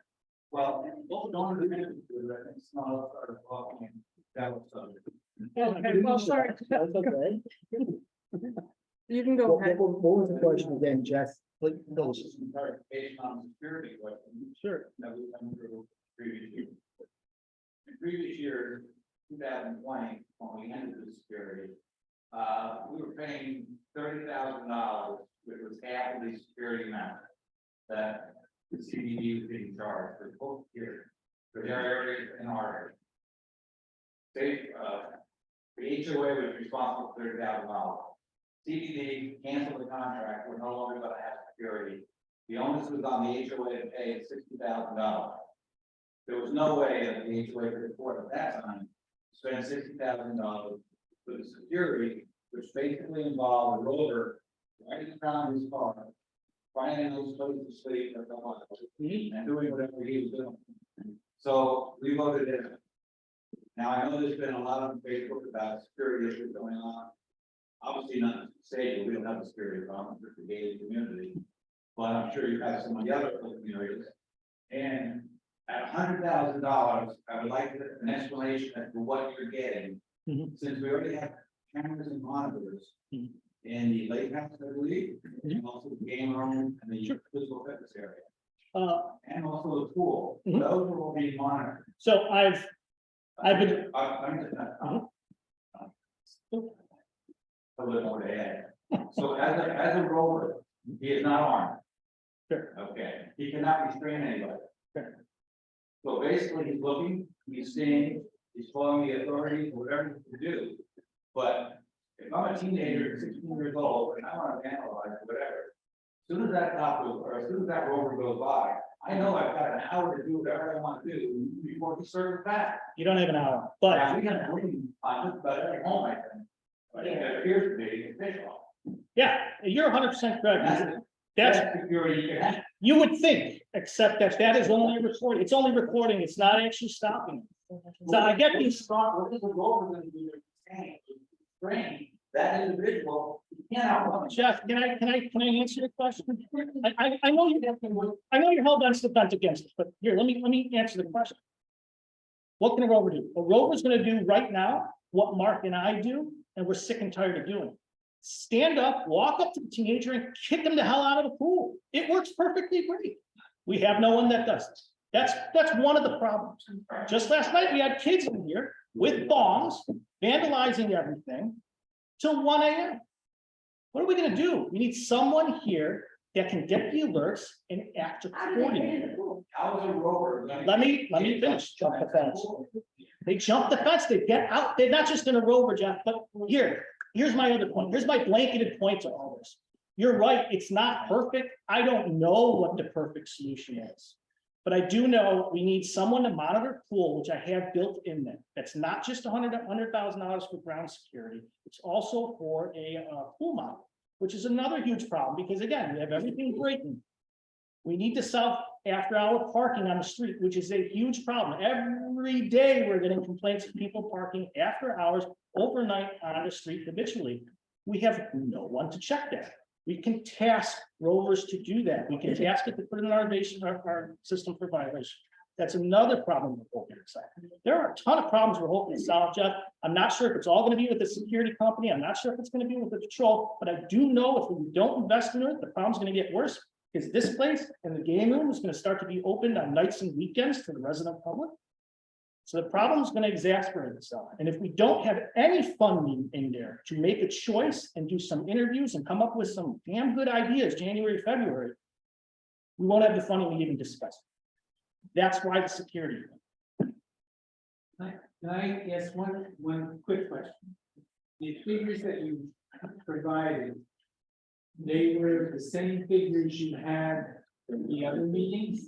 Well, what we're going to do, it's not up to our talking, that was something. okay, well, sorry, That's okay. you can go ahead. What was the question again, Jeff? Please. This is clarification on the security question. Sure. That we went through previous year. In previous year, 2020, when we ended the security, we were paying $30,000, which was half of the security amount that the CDD was being charged for both years, for their area and our area. The HOA was responsible for $30,000. CDD canceled the contract, we're no longer going to have security. The onus was on the HOA to pay $60,000. There was no way that the HOA could afford at that time to spend $60,000 for the security, which basically involved a rover right around his car, finding those places to sleep and so on, and doing whatever he was doing. So we voted it. Now, I know there's been a lot on Facebook about security issues going on. Obviously not to say we don't have a security problem with the gated community, but I'm sure you have some of the other areas. And at $100,000, I would like an explanation as to what you're getting. Mhm. Since we already have cameras and monitors Mhm. in the lake house, I believe, and also the game room and the physical fitness area, and also the pool. Mhm. Those will be monitored. So I've been, I'm just a little more to add. So as a rover, he is not armed. Sure. Okay, he cannot restrain anybody. Sure. So basically, he's looking, he's seeing, he's following the authorities, whatever he can do. But if I'm a teenager, 16 years old, and I want to analyze whatever, as soon as that cop goes, or as soon as that rover goes by, I know I've got an hour to do whatever I want to do before he serves back. you don't have an hour, Now, but we got to believe on just about every home, I think. But it appears to be official. yeah, you're 100% correct. That's That's, security you can have. you would think, except that is only recording, it's only recording, it's not actually stopping. So I get these, What is the rover going to do? Train that individual, you cannot run. Jeff, can I answer the question? I know you're held on to the fence against it, but here, let me answer the question. What can a rover do? A rover's gonna do right now what Mark and I do, and we're sick and tired of doing. Stand up, walk up to the teenager and kick him the hell out of the pool. It works perfectly great. We have no one that does this. That's one of the problems. Just last night, we had kids in here with bongs, vandalizing everything till 1 a.m. What are we gonna do? We need someone here that can get the alerts and act accordingly. How is a rover? Let me finish. Jump the fence. They jump the fence, they get out, they're not just gonna rover, Jeff, but here's my other point, here's my blanketed point to all this. You're right, it's not perfect, I don't know what the perfect solution is. But I do know we need someone to monitor pool, which I have built in there, that's not just $100,000 for ground security, it's also for a pool model, which is another huge problem, because again, we have everything breaking. We need to solve after-hour parking on the street, which is a huge problem. Every day, we're getting complaints of people parking after hours overnight on the street habitually. We have no one to check that. We can task rovers to do that. We can task it to put in our system for violation. That's another problem we're hoping to solve. There are a ton of problems we're hoping to solve, Jeff. I'm not sure if it's all going to be with the security company. I'm not sure if it's going to be with the patrol, but I do know if we don't invest in it, the problem's going to get worse. Because this place and the game room is going to start to be opened on nights and weekends to the resident public. So the problem is going to exacerbate itself. And if we don't have any funding in there to make a choice and do some interviews and come up with some damn good ideas, January, February, we won't have the funding to even discuss it. That's why the security. Can I ask one quick question? The figures that you provided, they were the same figures you had in the other meetings?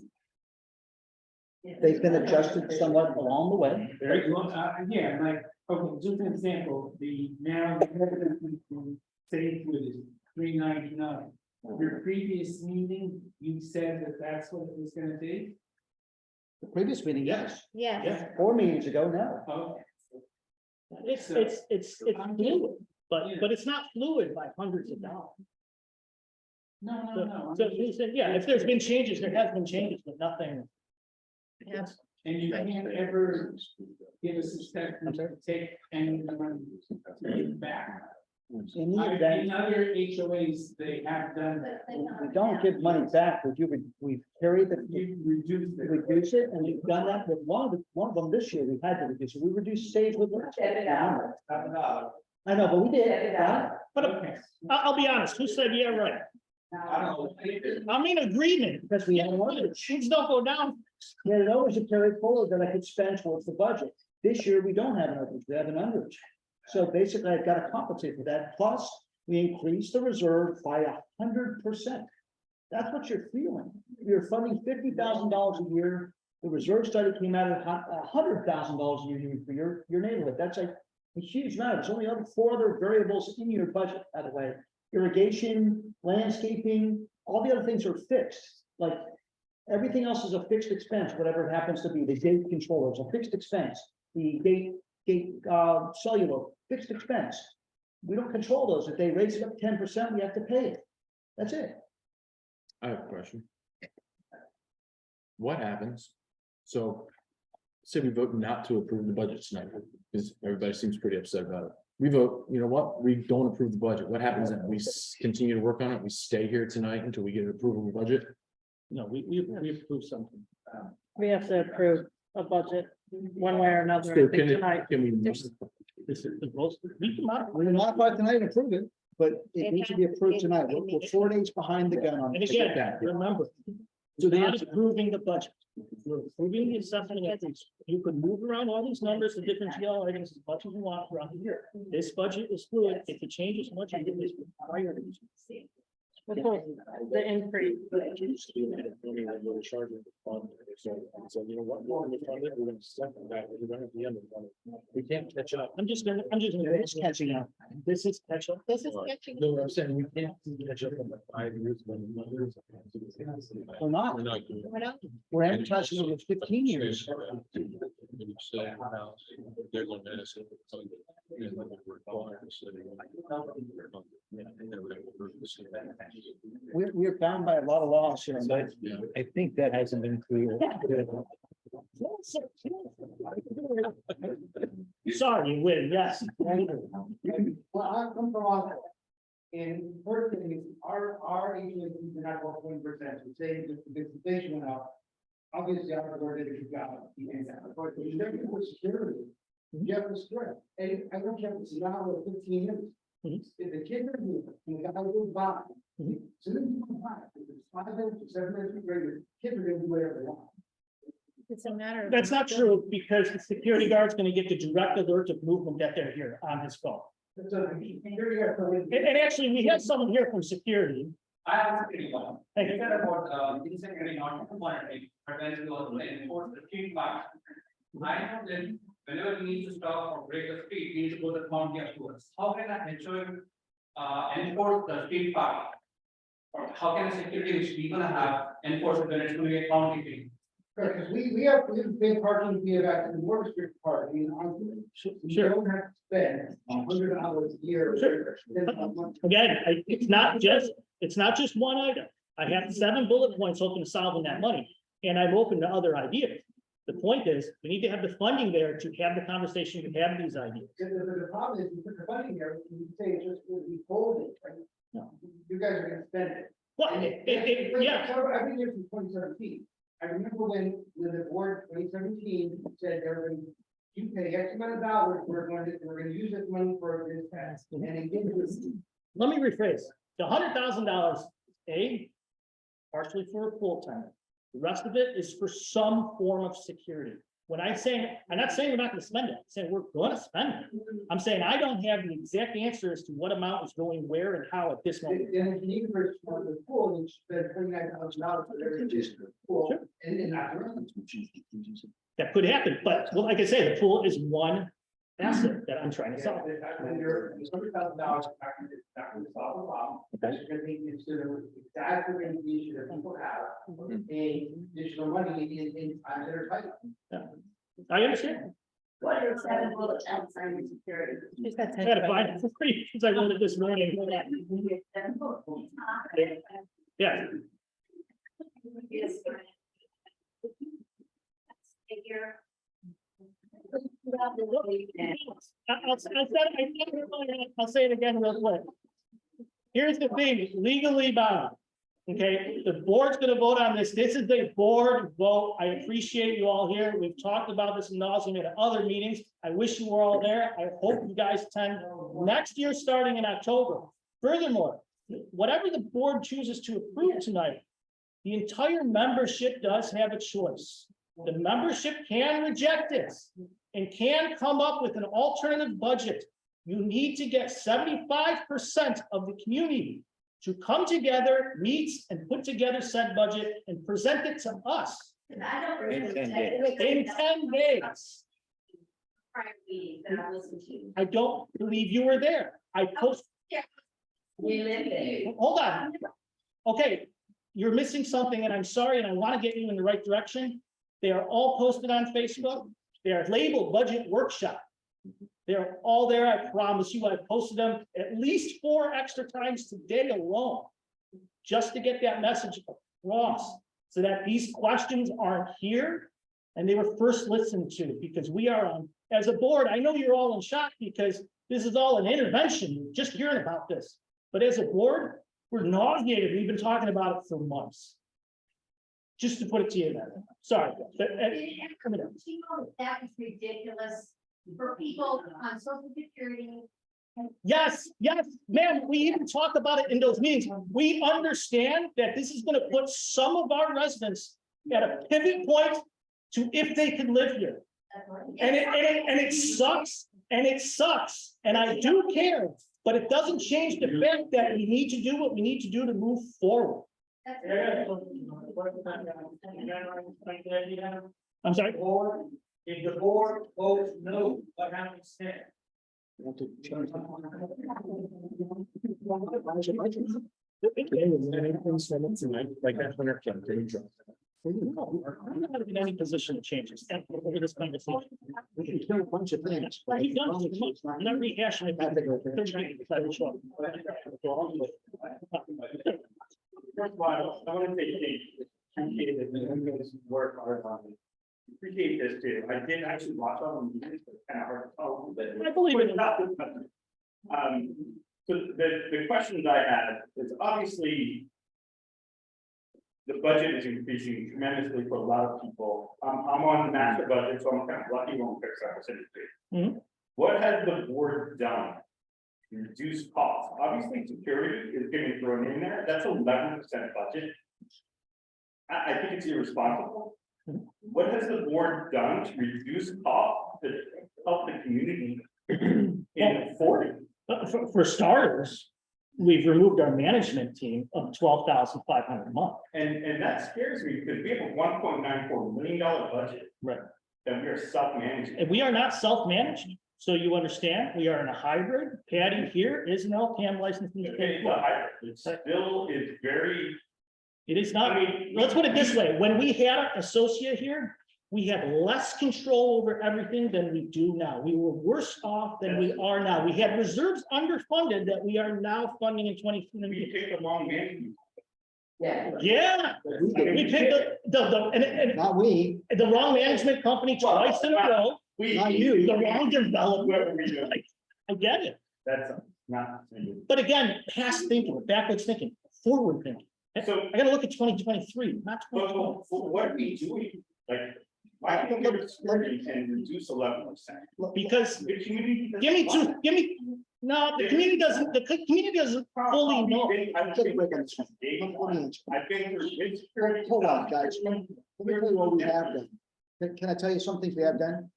They've been adjusted somewhat along the way. Very well, yeah, like, okay, just an example, the now, the saved with is $3.99. Your previous meeting, you said that that's what it was gonna be? The previous meeting, yes. Yeah. 4 meetings ago, no. Okay. It's fluid, but it's not fluid by hundreds of dollars. No. So he said, yeah, if there's been changes, there has been changes, but nothing. Yeah. And you can't ever give us a step to take any money to give back. In the event, In other HOAs, they have done that. we don't give money back, we've carried the, You reduce it. reduce it, and we've done that with one of them this year, we had to reduce it, we reduced stage with. I know, but we did, right? But Okay. I'll be honest, who said, yeah, right? I don't know. I'm in agreement, Because we had one, things don't go down. we had always a carry forward that I could spend towards the budget. This year, we don't have an overage, we have an underage. So basically, I've got to compensate for that, plus we increased the reserve by 100%. That's what you're feeling. You're funding $50,000 a year. The reserve study came out at $100,000 a year for your neighborhood. That's a huge amount. There's only 4 other variables in your budget, by the way. Irrigation, landscaping, all the other things are fixed, like, everything else is a fixed expense, whatever it happens to be, the gate controller is a fixed expense, the gate cellular, fixed expense. We don't control those, if they raise it up 10%, we have to pay it, that's it. I have a question. What happens? So. Say we vote not to approve the budget tonight, because everybody seems pretty upset about it. We vote, you know what, we don't approve the budget. What happens then? We continue to work on it. We stay here tonight until we get an approval of the budget. No, we approve something. We have to approve a budget one way or another, So I think tonight. can we? This is the most, we can modify. We can modify tonight and approve it, but it needs to be approved tonight. We're 4 days behind the gun on And this. again, remember, So we're the not answer, approving the budget. We're approving the assessment increase. You could move around all these numbers, the different GL items as much as you want throughout the year. This budget is fluid. If it changes much, you get this priority. The increase. So you know what, we're gonna second that, we're gonna be under. We can't catch up. I'm just gonna. it's catching up. This is catch up. This is catching. No, what I'm saying, we can't catch up on the 5 years. We're not, We're not doing it. we're advertising over 15 years. They're going to ask. We're bound by a lot of laws here. So I think that hasn't been clear. Sorry, you win, yes. Well, I'm from Toronto. And first thing is, our agencies are not about 20%, we say the inflation went up. Obviously, I'm aware that you got it, but you never put security. You have to spread, and I don't care if it's now or 15 years. If the kids are moving, and the guy goes by, so then you come back, if it's 5 minutes, 7 minutes, kids are gonna do whatever they want. It's a matter of. That's not true, because the security guard's gonna get the direct alert of movement that they're here on his phone. So the security guard come in- And actually, we had someone here from security. I have a pretty one. Thank You you. said about, insecurity not monitoring, but when it was enforced the speed box. I know that whenever we need to stop or break the speed, we need to go to the county afterwards. How can I ensure, enforce the speed box? Or how can a security which we gonna have enforce it when it's gonna be a county thing? Because we have big parking fee back to the more restricted parking. We Sure. don't have to spend $100 a year. Sure. Again, it's not just one item. I have 7 bullet points hoping to solve in that money, and I'm open to other ideas. The point is, we need to have the funding there to have the conversation, to have these ideas. The problem is, you put the funding here, you say it's just going to be holding, right? No. You guys are gonna spend it. Well, And yeah, I've been here since 2017. I remember when the board 2017 said they're going, you pay X amount of dollars, we're going to use this money for this task. And again, let me rephrase. The $100,000, partially for a full time. The rest of it is for some form of security. When I'm not saying we're not gonna spend it, I'm saying we're gonna spend it. I'm saying I don't have the exact answer as to what amount is going where and how at this moment. then if you need for the pool, you spend $29,000 for their pool, Sure. and then not the rest. That could happen, but well, like I say, the pool is one asset that I'm trying to solve. When you're $100,000, not gonna solve the problem. That's gonna be considered exactly the issue that people have. A additional money in times that are tight. I understand. What are 7 bullets outside of security? She's got I gotta find it. It's pretty, since I wrote it this morning. 7 bullets. Yeah, Figure. I'll say it again real quick. Here's the thing, legally bound. Okay, the board's gonna vote on this. This is a board vote. I appreciate you all here. We've talked about this in nauseam at other meetings. I wish you were all there. I hope you guys attend next year, starting in October. Furthermore, whatever the board chooses to approve tonight, the entire membership does have a choice. The membership can reject this and can come up with an alternative budget. You need to get 75% of the community to come together, meet and put together said budget and present it to us I don't. In 10 days. in 10 days. Prior meetings that I listened to. I don't believe you were there. I post, We live there. hold on. okay, you're missing something and I'm sorry, and I want to get you in the right direction. They are all posted on Facebook. They are labeled budget workshop. They're all there. I promise you, I posted them at least 4 extra times today alone. Just to get that message across, so that these questions aren't here. And they were first listened to, because we are on, as a board, I know you're all in shock because this is all an intervention, just hearing about this. But as a board, we're nauseated. We've been talking about it for months. Just to put it to you, then. Sorry. But, That is ridiculous for people on social security. yes, ma'am, we even talk about it in those meetings. We understand that this is gonna put some of our residents at a pivot point to if they can live here. And it sucks, and I do care, but it doesn't change the fact that we need to do what we need to do to move forward. I'm sorry? If the board votes no, what happens then? Like that 100K. I'm not in any position to change this over this conversation. We've done a bunch of things. We've done too much. I'm not rehashing it. First of all, I want to say, appreciate it, and you guys work hard on it. Appreciate this too. I did actually watch all the meetings, but it's kind of hard to tell. But I believe it. So the questions I had is obviously the budget is increasing tremendously for a lot of people. I'm on the master budget, so I'm kind of lucky when we fix our city. Mhm. What has the board done to reduce costs? Obviously, security is getting thrown in there. That's 11% budget. I think it's irresponsible. What has the board done to reduce costs to help the community in affording? For starters, we've removed our management team of $12,500 a month. And that scares me because we have a $1.94 million budget. Right. That we are self-managing. And we are not self-managed. So you understand, we are in a hybrid. Patty here is an LCAM licensed. It's a hybrid. It still is very. It is not, let's put it this way, when we had an associate here, we had less control over everything than we do now. We were worse off than we are now. We had reserves underfunded that we are now funding in 2020. We picked the wrong management. Yeah, we picked and Not we. the wrong management company twice in a row. Not you. The wrong developer. Whoever we do. I get it. That's not. But again, past thinking, backwards thinking, forward thinking. So. I gotta look at 2023, not But 2020. what are we doing? Like, why can't we go to security and reduce 11%? Because, The community. no, the community doesn't, fully know. I've been through insecurity. Hold on, guys. Let me tell you what we have done. Can I tell you some things we have done?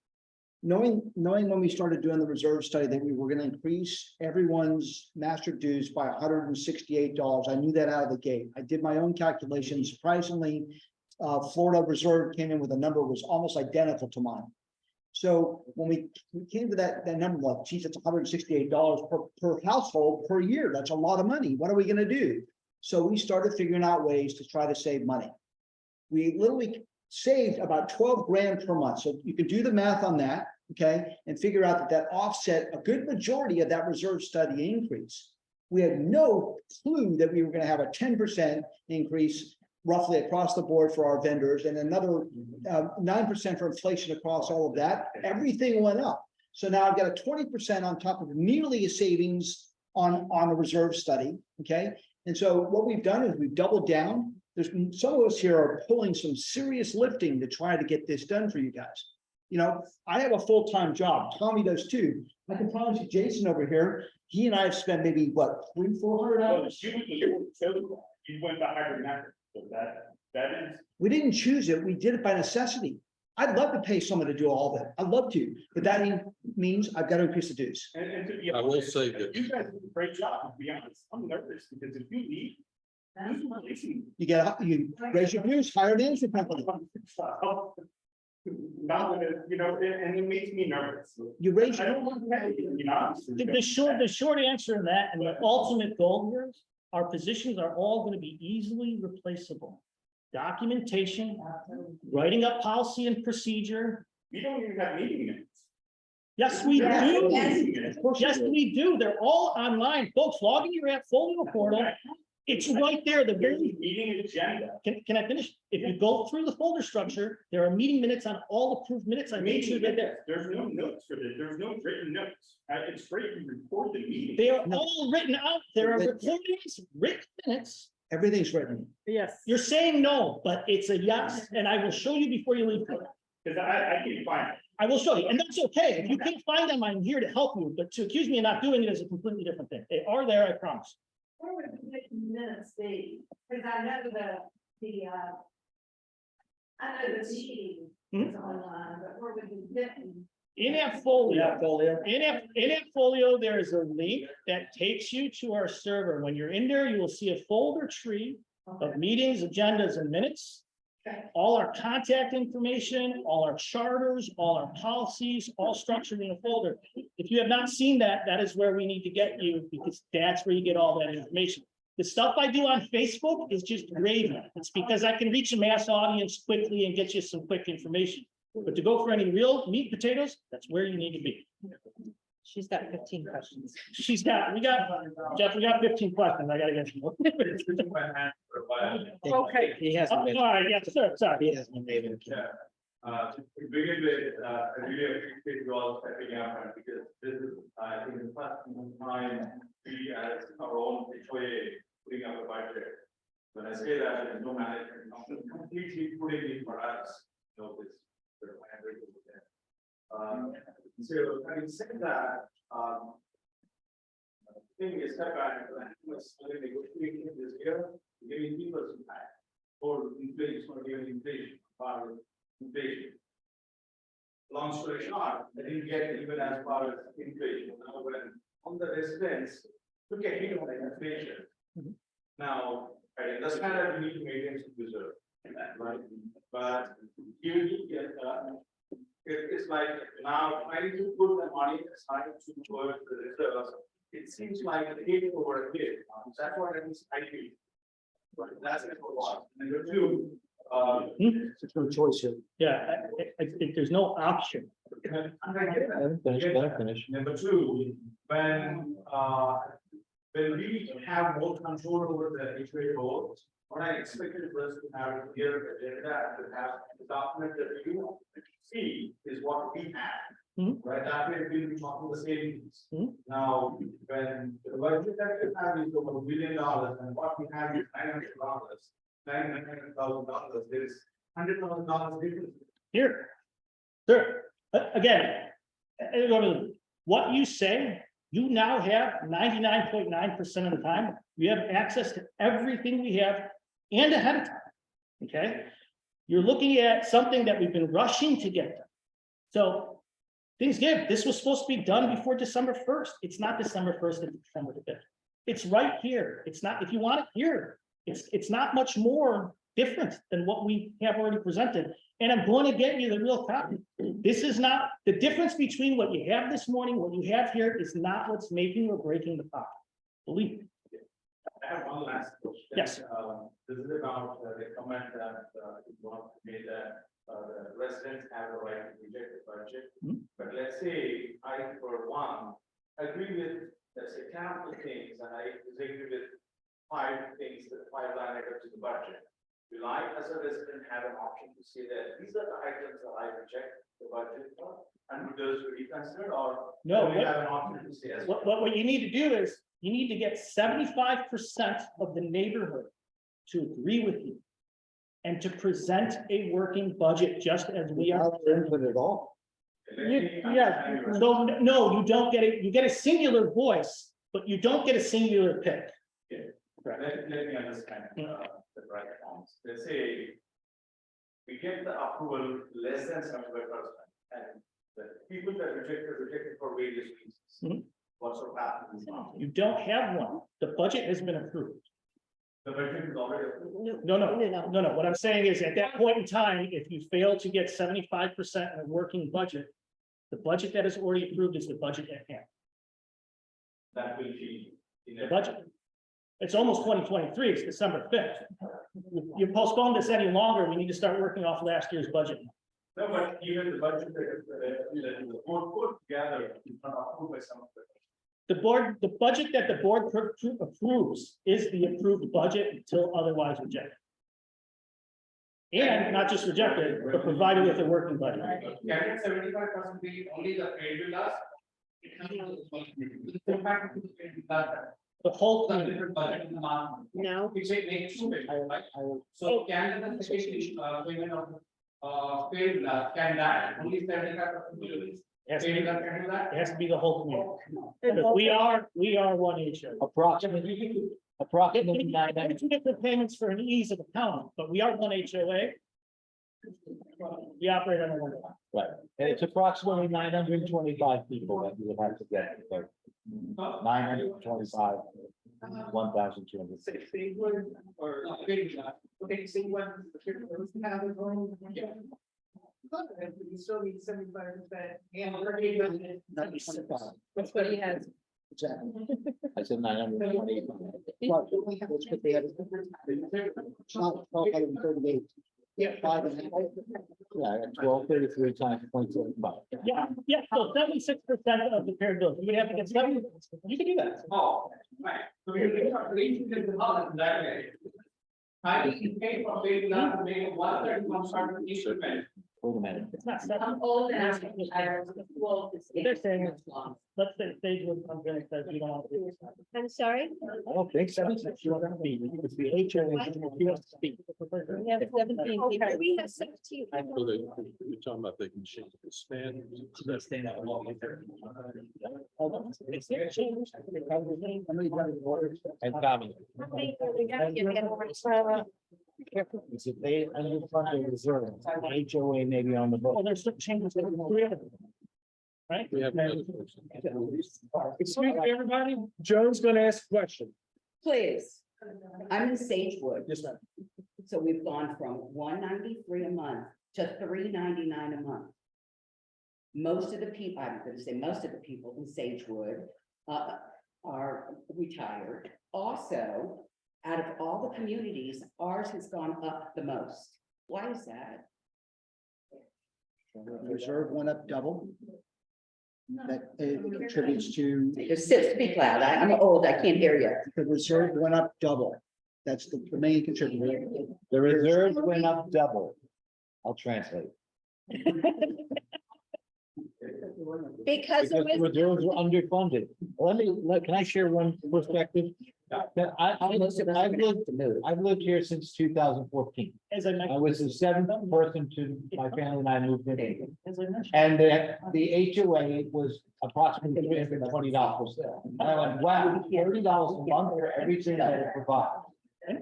Knowing when we started doing the reserve study that we were gonna increase everyone's master dues by $168. I knew that out of the gate. I did my own calculations. Surprisingly, Florida Reserve came in with a number that was almost identical to mine. So when we came to that number, like, geez, it's $168 per household per year. That's a lot of money. What are we gonna do? So we started figuring out ways to try to save money. We literally saved about 12 grand per month. So you can do the math on that, okay, and figure out that offset a good majority of that reserve study increase. We had no clue that we were going to have a 10% increase roughly across the board for our vendors and another 9% for inflation across all of that. Everything went up. So now I've got a 20% on top of nearly a savings on the reserve study, okay? And so what we've done is we've doubled down. There's some of us here are pulling some serious lifting to try to get this done for you guys. You know, I have a full-time job. Tommy does too. I can promise you, Jason over here, he and I have spent maybe what, $300-400 hours. You went the hybrid method, so that is. We didn't choose it. We did it by necessity. I'd love to pay someone to do all that. I'd love to, but that means I've got to increase the dues. And to be I will honest, say that. you guys do a great job, to be honest. I'm nervous because if you leave. You raise your dues, hire an industry company. Not that, and it makes me nervous. You raise I your. don't want to pay, you know. The short answer to that and the ultimate goal here is our positions are all gonna be easily replaceable. Documentation, writing up policy and procedure. We don't even have meeting minutes. Yes, we Yes, do. yes. Yes, we do. They're all online. Folks, log into your AppFolio portal. It's right there, the There's very, a meeting agenda. can I finish? If you go through the folder structure, there are meeting minutes on all approved minutes. I made sure they're there. There's no notes for this, there's no written notes. It's great you record the meeting. They are all written out. There are recordings, written minutes. Everything's written. Yes. You're saying no, but it's a yes, and I will show you before you leave. Because I can't find it. I will show you, and that's okay. If you can't find them, I'm here to help you, but to accuse me of not doing it is a completely different thing. They are there, I promise. Where would the minutes be? Because I know I know the meeting is online, but where would you get them? In AppFolio, Folio. in AppFolio, there is a link that takes you to our server. When you're in there, you will see a folder tree of meetings, agendas, and minutes. All our contact information, all our charters, all our policies, all structured in a folder. If you have not seen that, that is where we need to get you, because that's where you get all that information. The stuff I do on Facebook is just gravy. It's because I can reach a mass audience quickly and get you some quick information. But to go for any real meat and potatoes, that's where you need to be. She's got 15 questions. Jeff, we got 15 questions. I gotta get you. Okay. He hasn't All been, right, yes, sir, sorry. he hasn't been able to. To begin with, I really appreciate you all stepping up, and because this is, I think, the first time we as our own HOA putting up a budget. When I say that, there's no management, completely putting it for us, this. So having said that, thing is that I was negotiating this year, giving people some time for inflation, for giving inflation, inflation. Long story short, I didn't get even as far as inflation. Now, when on the residents, look at hit on the inflation. Now, I understand that we need to maintain some reserve, right? But you need to get, it's like now trying to put the money aside to towards the reserves. It seems like a hit over a hit. That's what I feel. Right, that's it for one. Number two, There's no choice here. Yeah, there's no option. Let him finish. Number two, when we have more control over the HOA board, what I expected was to have a clear agenda and to have the document that you see is what we have. Right, that way we'll be talking the same things. Now, when the budget that we have is over $1 billion and what we have is $900,000, there is $100,000 difference. Here, sir, again, what you say, you now have 99.9% of the time, you have access to everything we have and ahead of time. Okay, you're looking at something that we've been rushing to get done. So things give. This was supposed to be done before December 1st. It's not December 1st and December the 5th. It's right here. It's not, if you want it here, it's not much more different than what we have already presented. And I'm going to get you the real copy. This is not, the difference between what you have this morning, what you have here is not what's making or breaking the pot. Believe me. I have one last question. Yes. This is about the comment that one made that the residents have the right to reject the budget. But let's say I, for one, agree with, let's say, 10 of the things, and I disagree with 5 things, the 5 line items in the budget. Will I, as a resident, have an option to say that these are the items that I reject the budget for, and would those be reconsidered, or No, do we have an option to say as well? what you need to do is, you need to get 75% of the neighborhood to agree with you. And to present a working budget just as we are. Without their input at all. Yeah, so no, you don't get it, you get a singular voice, but you don't get a singular pick. Let me understand the right forms. Let's say we get the approval less than 75%, and the people that rejected for various reasons. What sort of happens? You don't have one. The budget has been approved. The budget is already approved. No. What I'm saying is at that point in time, if you fail to get 75% in a working budget, the budget that is already approved is the budget at hand. That will be in The a budget. It's almost 2023, it's December 5th. You postpone this any longer, we need to start working off last year's budget. No, but even the budget that the board put together is not approved by some of the. The budget that the board approves is the approved budget until otherwise rejected. And not just rejected, but provided with a working budget. Can 75% be only the paid with us? The whole The thing, different budget in the month. No. We say make two paid, right? So can the second payment of paid with us, can that only 75% be released? has to Paid be, with us can do that? it has to be the whole community. Because we are one HO. Approximately We nine. get the payments for an ease of account, but we are one HOA. We operate on a one. Right, and it's approximately 925 people that you would have to get, so 925, 1,200. Or paid with us. Okay, say one. We still need 75%. And we're paid with it. 925. That's what he has. Exactly. I said 925. But that's what they have. It's not 1,238. Yeah. 5.5. Yeah, 1233 times 0.75. Yeah, so 76% of the paired bills, we have to get 70, you can do that. Oh, right. So we are reaching the development that way. I need to pay for paid with us, make 131 starting each event. Wait a minute. It's not 70. I'm old and I'm well, They're saying it's long. Let's say stage one comes in and says you don't want to do this. I'm sorry, I don't think 76, you want to be, it's the HOA, you have to speak. we have 17 people. We have 17. You're talking about they can change the span. It's their change. And Tommy. It's if they underfund the reserve, HOA may be on the Well, book. there's certain changes that we have. Right? We have. Excuse me, everybody. Joe's gonna ask a question. Please, I'm in Sagewood, Yes, ma'am. so we've gone from 193 a month to 399 a month. Most of the people, I'm gonna say most of the people in Sagewood are retired. Also, out of all the communities, ours has gone up the most. Why is that? Reserve went up double. That contributes to, Just speak loud. I'm old, I can't hear you. the reserve went up double. That's the main contributor. The reserves went up double. I'll translate. Because Because the reserves were underfunded. Can I share one perspective? That I've lived here since 2014. As I I mentioned. was the seventh person to my family and I moved in. As I mentioned. And the HOA was approximately $320. And I went, wow, $30 a month for everything that it provides.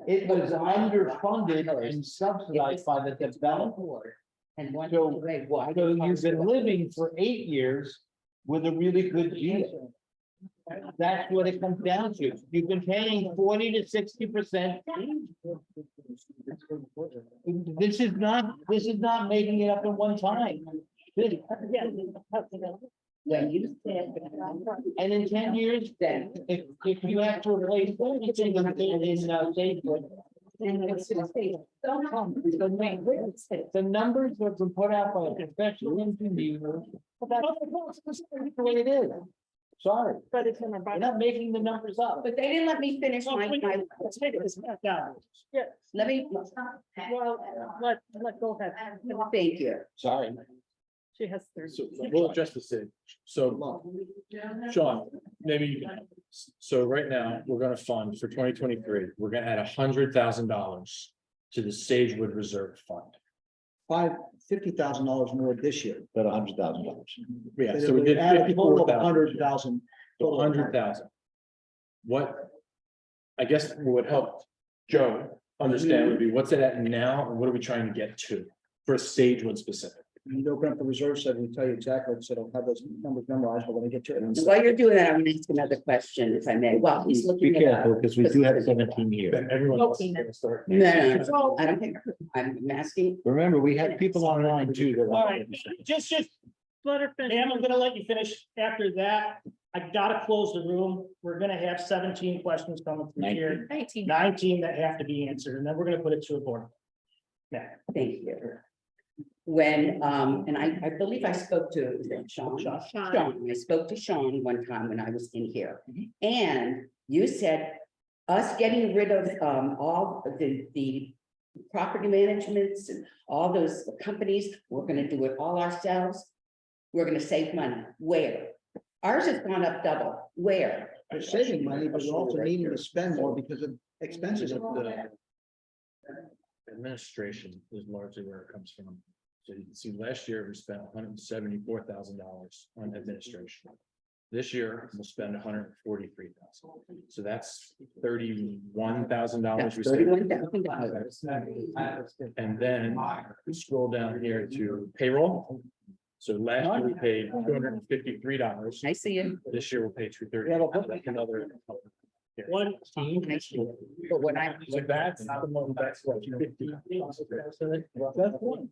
It was underfunded and subsidized by the developer. And one. So you've been living for 8 years with a really good deal. That's what it comes down to. You've been paying 40 to 60%. This is not making it up in one time. When you said. And in 10 years, then, if you have to replace anything in Sagewood, the numbers have been put out by a professional engineer. That's the way it is. Sorry, But it's in our you're budget. not making the numbers up. But they didn't let me finish my, Let's take this back down. Yeah, let me, well, let go ahead. thank you. Sorry. She has 30. So we'll adjust the same. So Sean, maybe you can. So right now, we're gonna fund for 2023, we're gonna add $100,000 to the Sagewood Reserve Fund. $50,000 more this year. But $100,000. Yeah, so we did Add a total of 54,000. 100,000. So 100,000. What? I guess what would help Joe understand would be what's it at now and what are we trying to get to for Sagewood specific? You open up the reserve side, we tell you exactly, so don't have those numbers memorized, but when I get to it. While you're doing that, I'm gonna ask another question, if I may. While he's Be looking it careful, up. because we do have 17 here. Then everyone else is gonna start. No, I don't think, I'm asking. Remember, we have people online too. that All right, just, Let her finish. ma'am, I'm gonna let you finish after that. I gotta close the room. We're gonna have 17 questions coming through here, 19. 19 that have to be answered, and then we're gonna put it to a board. Yeah. Thank you. When, and I believe I spoke to, is it Sean? Sean. Sean, I spoke to Sean one time when I was in here, and you said us getting rid of, all the property managements and all those companies, we're gonna do it all ourselves. We're gonna save money. Where? Ours has gone up double. Where? They're saving money, but you're also needing to spend more because of expenses. Administration is largely where it comes from. So you can see last year we spent $174,000 on administration. This year we'll spend $143,000. So that's $31,000. we saved. $31,000. And then we scroll down here to payroll. So last year we paid $253. I see it. This year we'll pay $230. Like another. One. I see it. But what I, So that's that's what 50.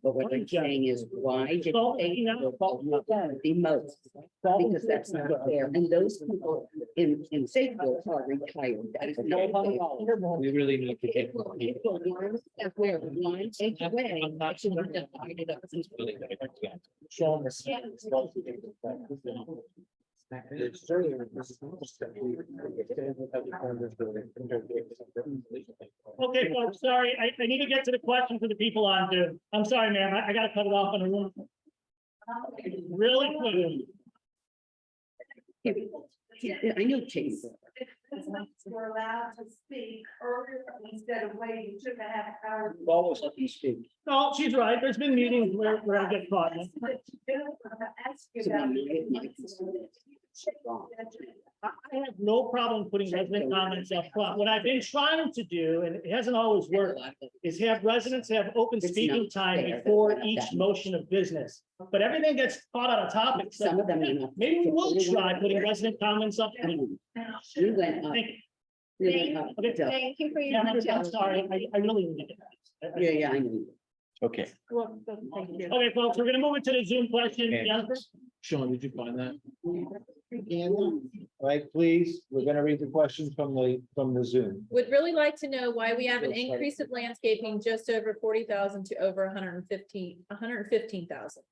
but what I'm saying is, why did they the most? Because that's not fair. And those people in Safeville are retired. That is not fair. We really need to get. People want that where one take away. I should have divided up these Showing us. Okay, folks, sorry, I need to get to the question for the people on Zoom. I'm sorry, ma'am, I gotta cut it off on a room. Really quickly. I knew Chase. We're allowed to speak earlier instead of waiting 2.5 hours. Always let you speak. No, she's right. There's been meetings where I get caught. in. I have no problem putting resident comments up front. What I've been trying to do, and it hasn't always worked, is have residents have open It's speaking not time fair before that each that- motion of business. But everything gets caught on a topic. So Some of them may not. maybe we will try putting resident comments up. Thank We went up. you. We went up. Okay, Thank you for your. Yeah, I'm sorry. I really need to. Yeah, I know. Okay. Okay, folks, we're gonna move into the Zoom question. Okay. Jennifer? Sean, did you find that? All right, please, we're gonna read the questions from the Zoom. Would really like to know why we have an increase of landscaping just over 40,000 to over 115,000.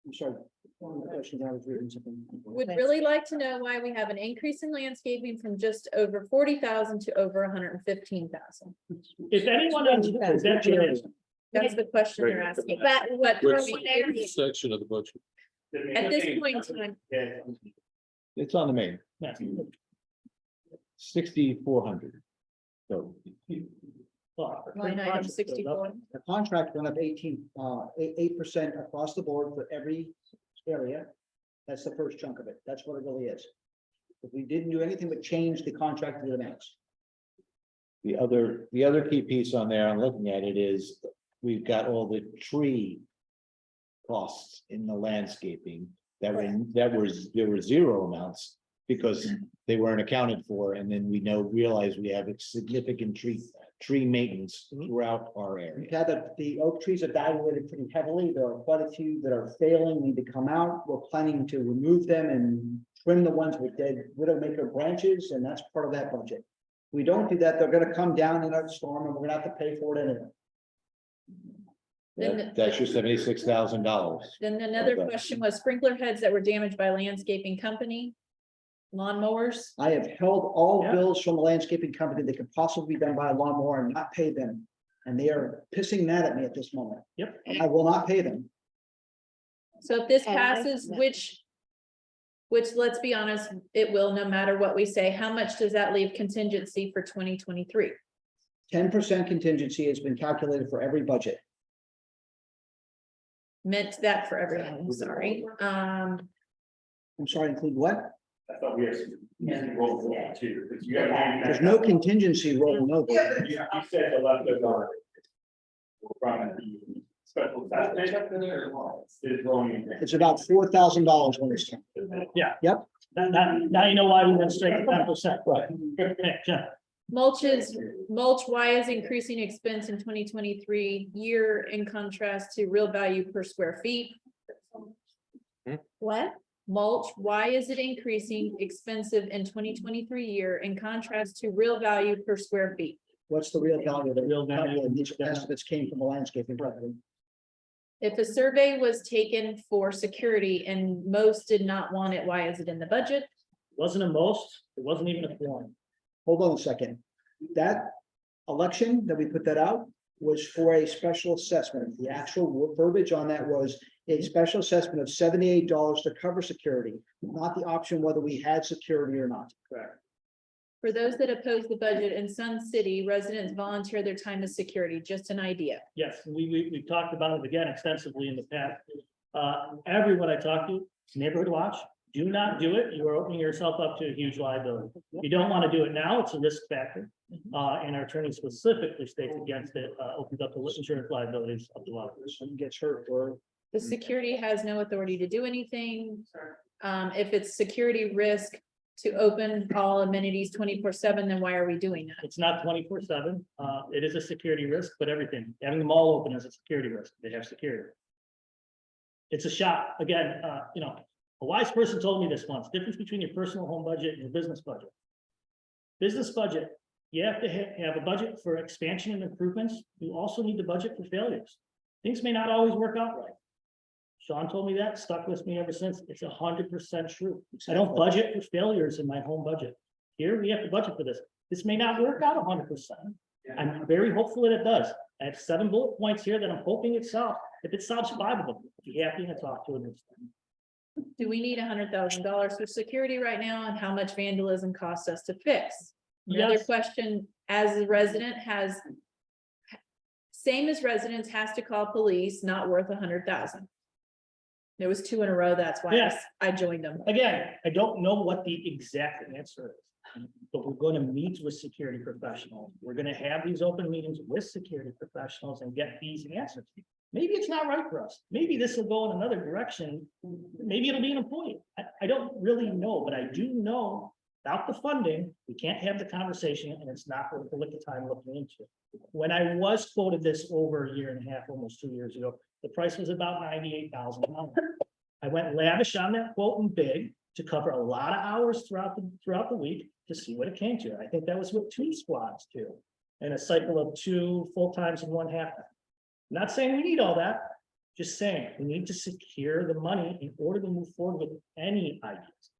I'm sorry. One of the questions I was reading something. Would really like to know why we have an increase in landscaping from just over 40,000 to over 115,000. If anyone understands that, That's the question they're asking. But what, Section of the budget. at this point in time, It's on the main, Yeah. 6,400. So, line item 64. The contract went up 8% across the board for every area. That's the first chunk of it. That's what it really is. If we didn't do anything but change the contract to the max. the other key piece on there, I'm looking at it is, we've got all the tree costs in the landscaping there were zero amounts because they weren't accounted for, and then we realize we have a significant tree maintenance throughout our We've area. had the oak trees evaluated pretty heavily. There are quite a few that are failing, need to come out. We're planning to remove them and trim the ones with dead widowmaker branches, and that's part of that budget. If we don't do that, they're gonna come down in a storm and we're gonna have to pay for it anyway. That's your $76,000. Then another Okay. question was sprinkler heads that were damaged by landscaping company. Lawnmowers. I have held all Yeah. bills from the landscaping company that could possibly be done by a lawnmower and not pay them. And they are pissing mad at me at this moment. Yep. I will not pay them. So if this And I- passes, which let's be honest, it will, no matter what we say, how much does that leave contingency for 2023? 10% contingency has been calculated for every budget. Meant that for everyone, I'm sorry. I'm sorry, include what? I thought we had some roll for that too, because you got. There's no contingency rolling over. You said the leftover. From the special assessment is going in. It's about $4,000 when it's. Now you know why we went straight to 10%. Right. Okay, Jeff. Mulch, why is increasing expense in 2023 year in contrast to real value per square feet? What? Mulch, why is it increasing expensive in 2023 year in contrast to real value per square feet? What's the real value? The Real value. These estimates came from the landscaping company. If a survey was taken for security and most did not want it, why is it in the budget? Wasn't a most, it wasn't even a quorum. Hold on a second. That election that we put that out was for a special assessment. The actual verbiage on that was a special assessment of $78 to cover security, not the option whether we had security or not. Correct. For those that oppose the budget in Sun City, residents volunteer their time as security, just an idea. Yes, we've talked about it again extensively in the past. Everyone I talk to, neighborhood watch, do not do it. You are opening yourself up to a huge liability. You don't want to do it now. It's a risk factor. And our attorney specifically states against it, opens up the insurance liabilities of the lot. Someone gets hurt or The security has no authority to do anything. If it's security risk to open all amenities 24/7, then why are we doing that? It's not 24/7. It is a security risk, but everything, having them all open is a security risk. They have security. It's a shot. Again, a wise person told me this once, difference between your personal home budget and your business budget. Business budget, you have to have a budget for expansion and improvements. You also need the budget for failures. Things may not always work out right. Sean told me that, stuck with me ever since. It's 100% true. I don't budget for failures in my home budget. Here, we have to budget for this. This may not work out 100%. I'm very hopeful that it does. I have 7 bullet points here that I'm hoping it solves. If it solves 5 of them, I'll be happy to talk to it. Do we need $100,000 for security right now, and how much vandalism costs us to fix? Another Yes. question, as a resident same as residents has to call police, not worth 100,000. There was 2 in a row, that's why Yes. I joined them. Again, I don't know what the exact answer is, but we're going to meet with security professionals. We're going to have these open meetings with security professionals and get these answers. Maybe it's not right for us. Maybe this will go in another direction. Maybe it'll be an employee. I don't really know, but I do know without the funding, we can't have the conversation, and it's not worth the time looking into. When I was quoted this over a year and a half, almost 2 years ago, the price was about $98,000. I went lavish on that quote and big to cover a lot of hours throughout the week to see what it came to. I think that was with 2 squads too, and a cycle of 2 full times and 1 half time. Not saying we need all that, just saying we need to secure the money in order to move forward with any ideas.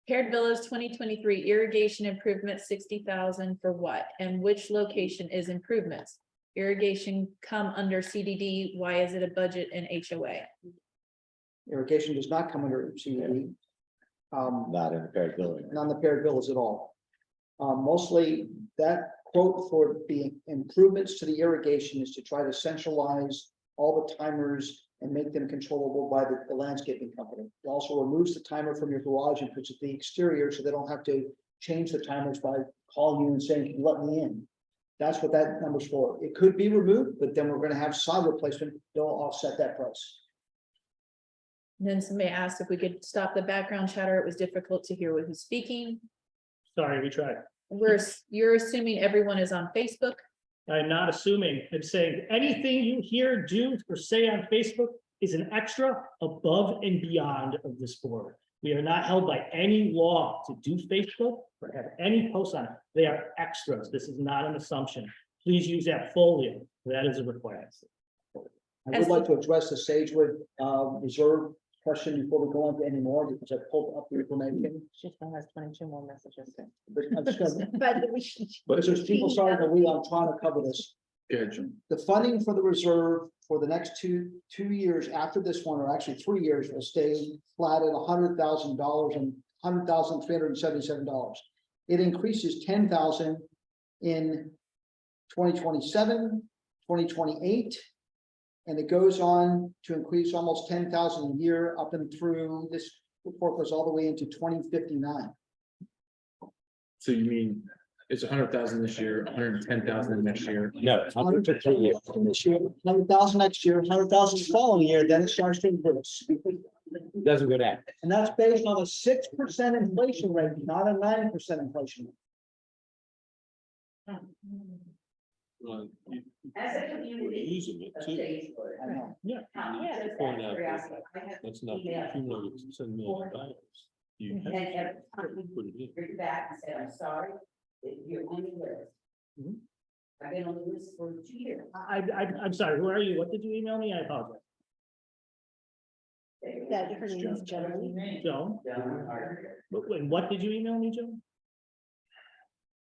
Paired Villas 2023 irrigation improvement 60,000 for what? And which location is improvements? Irrigation come under CDD, why is it a budget in HOA? irrigation does not come under CUP. Not in the paired building. Not in the paired bills at all. Mostly that quote for the improvements to the irrigation is to try to centralize all the timers and make them controllable by the landscaping company. It also removes the timer from your garage and puts it the exterior so they don't have to change the timers by calling you and saying, "Can you let me in?" That's what that number's for. It could be removed, but then we're gonna have side replacement, they'll offset that price. And then somebody asked if we could stop the background chatter. It was difficult to hear who's speaking. Sorry, we tried. You're assuming everyone is on Facebook? I'm not assuming. I'm saying anything you hear, do, or say on Facebook is an extra above and beyond of this board. We are not held by any law to do Facebook or have any posts on it. They are extras. This is not an assumption. Please use that folio. That is a requirement. I would like to address the Sagewood reserve question before we go on to any more, because I pulled up the information. She still has 22 more messages. But I'm just gonna, but there's people starting to read, I'm trying to cover this. Good, Jim. The funding for the reserve for the next two years after this one, or actually 3 years, will stay flat at $100,000 and $100,377. It increases 10,000 in 2027, 2028. And it goes on to increase almost 10,000 a year up and through, this report goes all the way into 2059. So you mean it's 100,000 this year, 110,000 next year? No, it's 100 for 3 years. This year, 100,000 next year, 100,000 the following year, then it starts to increase. Doesn't go down. And that's based on a 6% inflation rate, not a 9% inflation rate. As a community. Using it of too. Sagewood, I know. Yeah. just Point out of out curiosity, I have That's not emailed accumulated $10 million. You and have every time to put it in. bring back and said, I'm sorry, that you're on the list. Mhm. I've been on the list for 2 years. I'm sorry, who are you? What did you email me? I apologize. That her name is Joan. Joan, Joan Carter. and what did you email me, Joan?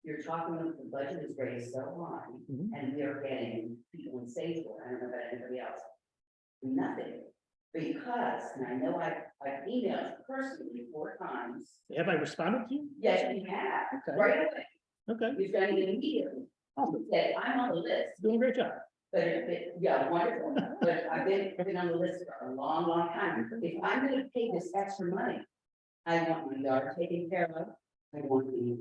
You're talking about the budget is raised so high, Mhm. and we are getting people in Sagewood, I don't know about anybody else. Nothing, because, and I know I've emailed you personally 4 times. Have I responded to you? Yes, you have, Okay. right away, Okay, you've done it immediately. awesome, Said, I'm on the list, doing a great job. but yeah, wonderful, but I've been on the list for a long, long time. If I'm gonna pay this extra money, I want my yard taken care of, I want the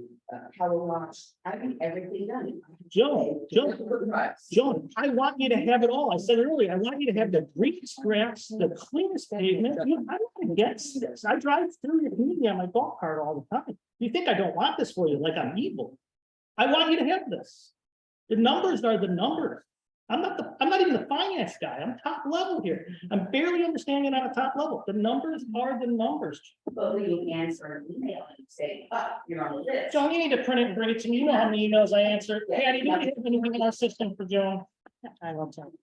power wash, I want everything done. Joan, Joan, I want you to have it all. I said earlier, I want you to have the greenest grass, the cleanest pavement. I'm not against this. I drive through your community on my golf cart all the time. You think I don't want this for you, like I'm evil? I want you to have this. The numbers are the numbers. I'm not even the finance guy. I'm top level here. I'm barely understanding it on a top level. The numbers are the numbers. But we can answer an email and say, oh, you're on the list. Joan, you need to print it and bring it to me. You know how many emails I answer. Patty, do you have anything in our system for Joan? I will tell you.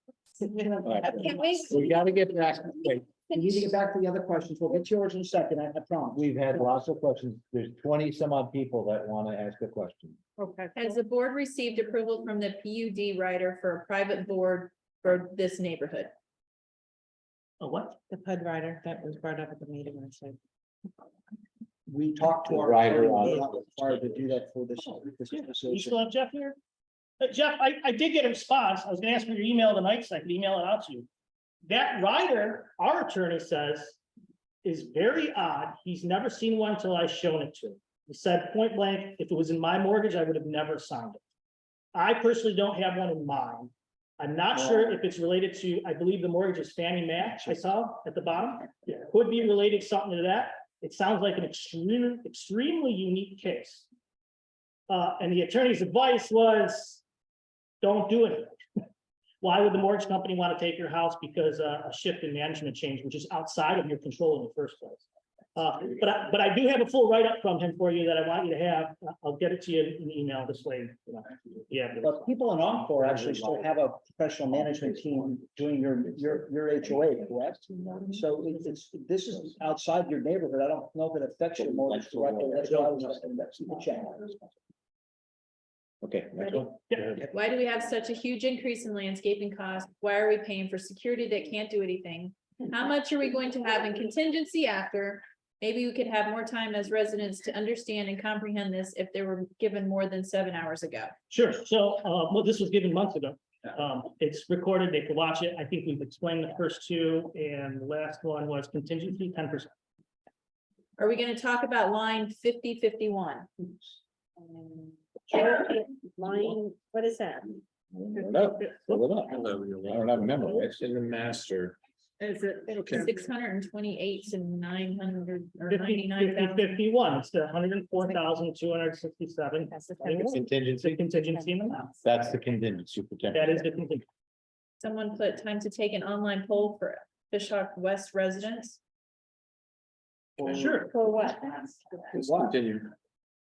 We gotta get back. Wait, We need to get back to the other questions. We'll get to yours in a second, I promise. we've had lots of questions. There's 20 some odd people that want to ask a question. Okay. Has the board received approval from the PUD writer for a private board for this neighborhood? Oh, what? The PUD writer that was brought up at the meeting, I said. We talked to The our. rider attorney, on we're it. not required to do that for this. You association. still have Jeff here? Jeff, I did get a response. I was gonna ask for your email tonight, so I could email it out to you. That rider, our attorney says, is very odd. He's never seen one until I shown it to him. He said point blank, if it was in my mortgage, I would have never signed it. I personally don't have one in mind. I'm not sure if it's related to, I believe the mortgage is Fannie Mae, I saw at the bottom. It could be related something to that. It sounds like an extremely unique case. And the attorney's advice was, don't do it. Why would the mortgage company want to take your house because a shift in management change, which is outside of your control in the first place? But I do have a full write-up from him for you that I want you to have. I'll get it to you in email this way. You know, yeah. But people in Encore actually still have a professional management team doing your HOA, correct? So this is outside your neighborhood. I don't know if it affects your mortgage directly. That's why I was asking that. Keep it checked. Okay, next one. Why do we have such a huge increase in landscaping costs? Why are we paying for security that can't do anything? How much are we going to have in contingency after? Maybe we could have more time as residents to understand and comprehend this if they were given more than 7 hours ago. Sure. So, well, this was given months ago. It's recorded. They could watch it. I think we've explained the first two, and the last one was contingency 10%. Are we going to talk about line 5051? Line, what is that? No, fill it up. I don't have a memo. It's in the master. Is it? 628 to 900 or 50, 99,000. 51, it's the 104,267. That's the It's Contingency, a contingency in the amount. that's the contingency protection. That is the contingency. Someone put time to take an online poll for Fishhawk West residents. Sure. For what? Let's continue.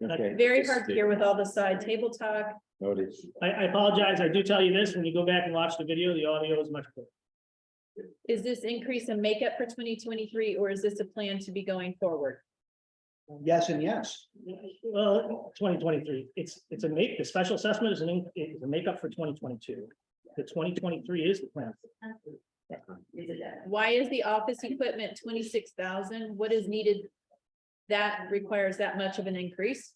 Okay, Very hard to hear with all the side table talk. notice. I apologize. I do tell you this, when you go back and watch the video, the audio is much better. Is this increase in makeup for 2023, or is this a plan to be going forward? Yes and yes. Well, 2023, it's a the special assessment is is a makeup for 2022. The 2023 is the plan. Why is the office equipment 26,000? What is needed that requires that much of an increase?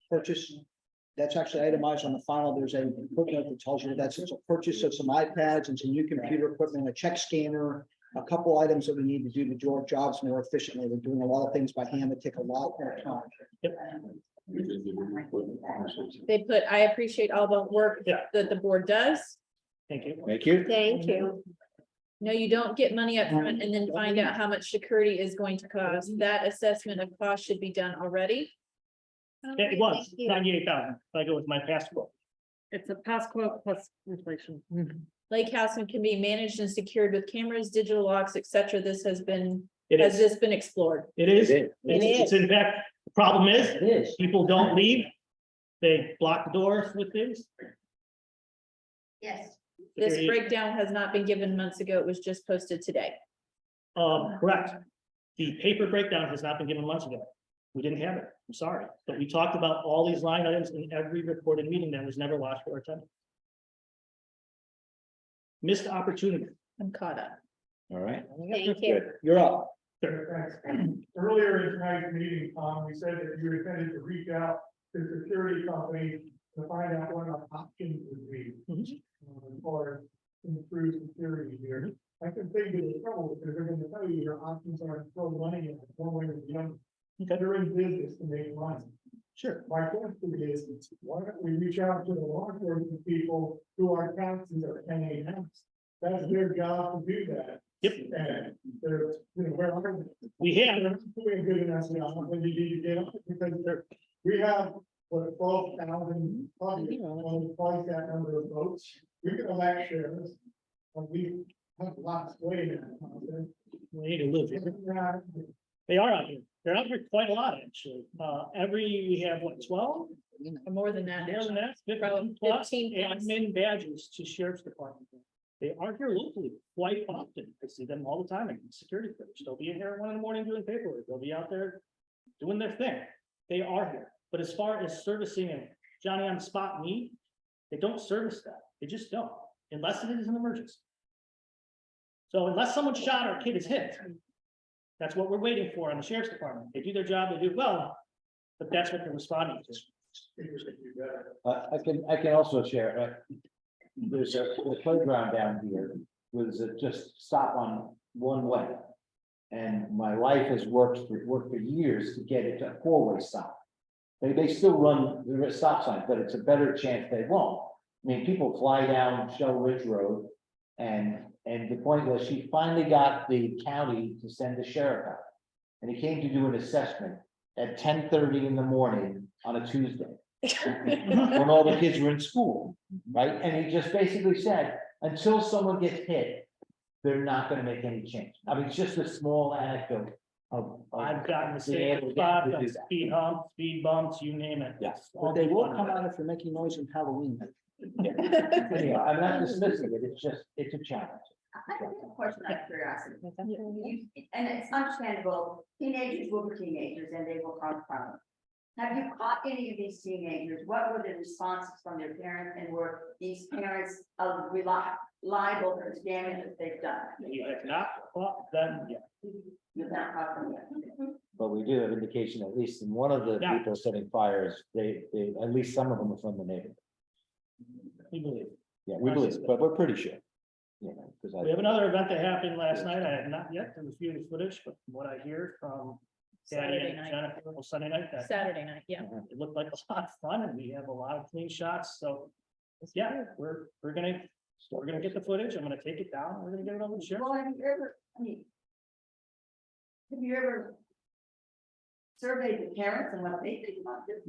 Purchase, that's actually itemized on the file. There's a footnote that tells you that's a purchase of some iPads and some new computer equipment, a check scanner, a couple items that we need to do to do our jobs more efficiently. We're doing a lot of things by hand that take a lot more time. They put, I appreciate all the work Yeah. that the board does. Thank you. Thank you. Thank you. No, you don't get money up front and then find out how much security is going to cost. That assessment of cost should be done already. It was 98,000. If I go with my passport. It's a past quote plus inflation. Lake house can be managed and secured with cameras, digital locks, etc. This has been, It has is, this been explored? it is, It it's in fact, the problem is, It is. people don't leave. They block the doors with things. Yes. This Security- breakdown has not been given months ago. It was just posted today. Correct. The paper breakdown has not been given months ago. We didn't have it. I'm sorry, but we talked about all these line items in every recorded meeting that was never watched or attended. Missed opportunity. I'm caught up. All right, Thank you. good, you're up. Earlier in tonight's meeting, we said that you intended to reach out to security companies to find out what our options would be. Or improve security here. I can think of the trouble, because they're gonna tell you your options are to throw money in one way or the other. They're in business to make money. Sure. My question is, why don't we reach out to the law enforcement people who our taxes are paying us? That's their job to do that. Yep. And they're, where are they? We have, They're not doing good enough now, when you need to get up, because we have, what, 12,000, probably, twice that number of votes. We can elect sheriffs, and we have lots of way now. we need to live here. They are out here. They're out here quite a lot, actually. We have what, 12? Or more than that. More than that, 15 Probably plus 15 plus. admin badges to sheriff's department. They are here locally quite often. I see them all the time in security footage. They'll be in here at 1 a.m. doing paperwork. They'll be out there doing their thing. They are here. But as far as servicing and Johnny on the spot need, they don't service that. They just don't, unless it is an emergency. So unless someone's shot or a kid is hit, that's what we're waiting for on the sheriff's department. They do their job, they do well, but that's what they're responding to. I can also share, there's the playground down here was just stop on one way. And my wife has worked for years to get it to a four-way stop. They still run the stop signs, but it's a better chance they won't. I mean, people fly down Shell Ridge Road. And the point was, she finally got the county to send the sheriff out. And he came to do an assessment at 10:30 in the morning on a Tuesday. When all the kids were in school, right? And he just basically said, until someone gets hit, they're not gonna make any change. I mean, it's just a small anecdote of. I've gotten the being able same to spot, do that. speed humps, speed bumps, you name it. Yes. But they will come out if you're making noise on Halloween. Anyhow, I'm not dismissing it, it's a challenge. I have a question out of curiosity. And it's understandable, teenagers will be teenagers and they will cause problems. Have you caught any of these teenagers? What were the responses from their parents, and were these parents liable for the damage that they've done? You have not caught them yet. You've not caught them yet. But we do have indication, at least in one of the Yeah. people setting fires, they, at least some of them are from the neighborhood. We believe. Yeah, we believe, but we're pretty sure. You know, because We have another event that happened last night. I have not yet reviewed the footage, but from what I hear from Daddy Saturday and night. Jennifer, well, Sunday night, that Saturday night, yeah. it looked like a lot of fun, and we have a lot of clean shots, so. Yeah, we're gonna get the footage. I'm gonna take it down. We're gonna get it over to the sheriff. Well, have you ever surveyed the parents and what they think about this?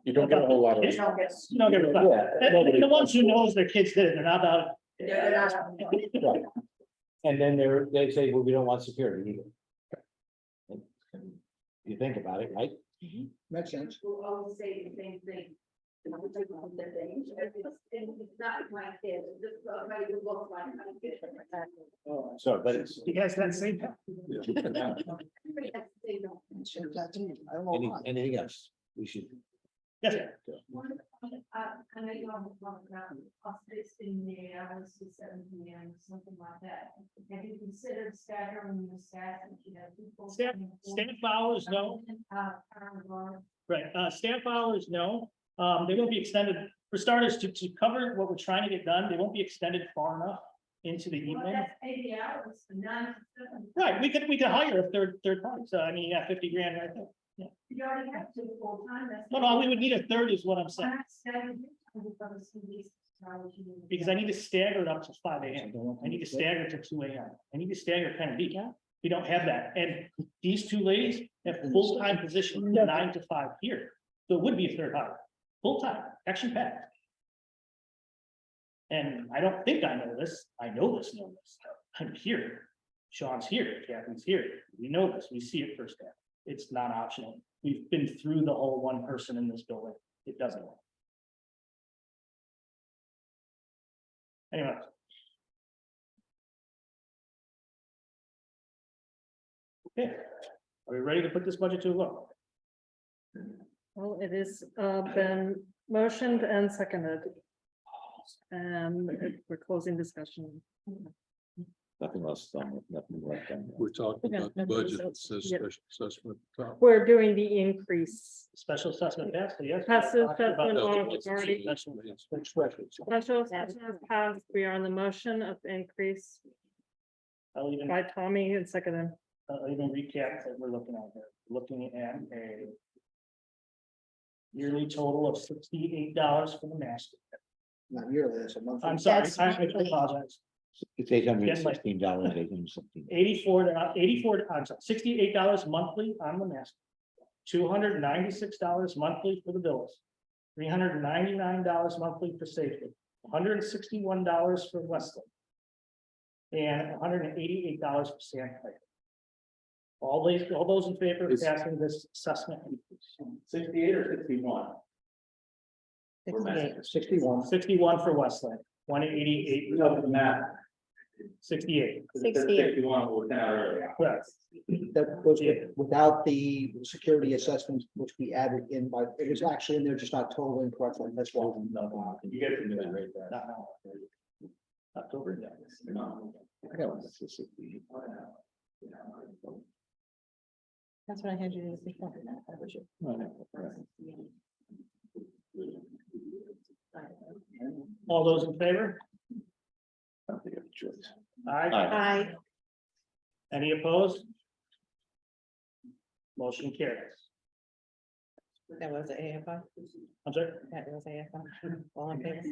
You don't get a whole lot of. You don't get. You don't get it. And the ones who knows their kids did it, they're not out. They're not. Right. And then they say, well, we don't want security either. And you think about it, right? Makes sense. Who always say the same thing. It's not my kid, this is somebody who looks like my kid. So, but it's, He has that same. I don't know why. anything else? We should. Yes, sir. I know you all talk about in the hours to 7 p.m., something like that. Have you considered staggering the staff? You know, people. Staff hours, no. Right, staff hours, no. They won't be extended, for starters, to cover what we're trying to get done, they won't be extended far enough into the evening. 80 hours, 9 to 7. Right, we could hire a third party, so I mean, yeah, 50 grand right there. You already have two full time. No, we would need a third is what I'm saying, because I need to stagger it up to 5 a.m. I need to stagger it to 2 a.m. I need to stagger kind of week. We don't have that, and these two ladies have full-time positions, 9 to 5 here, so it would be a third hire, full-time, action packed. And I don't think I know this, I know this. I'm here. Sean's here, Kathy's here. We know this, we see it firsthand. It's not optional. We've been through the whole one person in this building. It doesn't work. Anyway. Okay, are we ready to put this budget to a vote? Well, it is been motioned and seconded. And we're closing discussion. Nothing else done, nothing left done. We're talking Yeah, about the nothing budget, else. it says Yeah. special assessment. at the top. We're doing the increase. Special assessment passed, so yes. Passes, we're talking about assessment the- on authority. Special assessment has passed. We are on the motion of increase I'll even, by Tommy and seconded. I'll even recap that we're looking at here, looking at a yearly total of $68 for the master. Not yearly, it's a month. I'm sorry, I apologize. It's $816, $816. 84, I'm sorry, $68 monthly on the master. $296 monthly for the bills. $399 monthly for safety, $161 for Westlake. And $188 for sandpiper. All those in favor of passing this assessment increase? 68 or 61? 61. 61 for Westlake, 188, No, the math. 68. 61 was down earlier. Correct. That was without the security assessments, which we added in by, it was actually in there, just not totally incorrectly, that's why. You get to do it right Not now. October, yeah. I got one that says 60. That's what I had you do before. All those in favor? I don't think I have a choice. Aye. Aye. Any opposed? Motion carries. That was the AFI. I'm sorry, That was AFI. All in favor?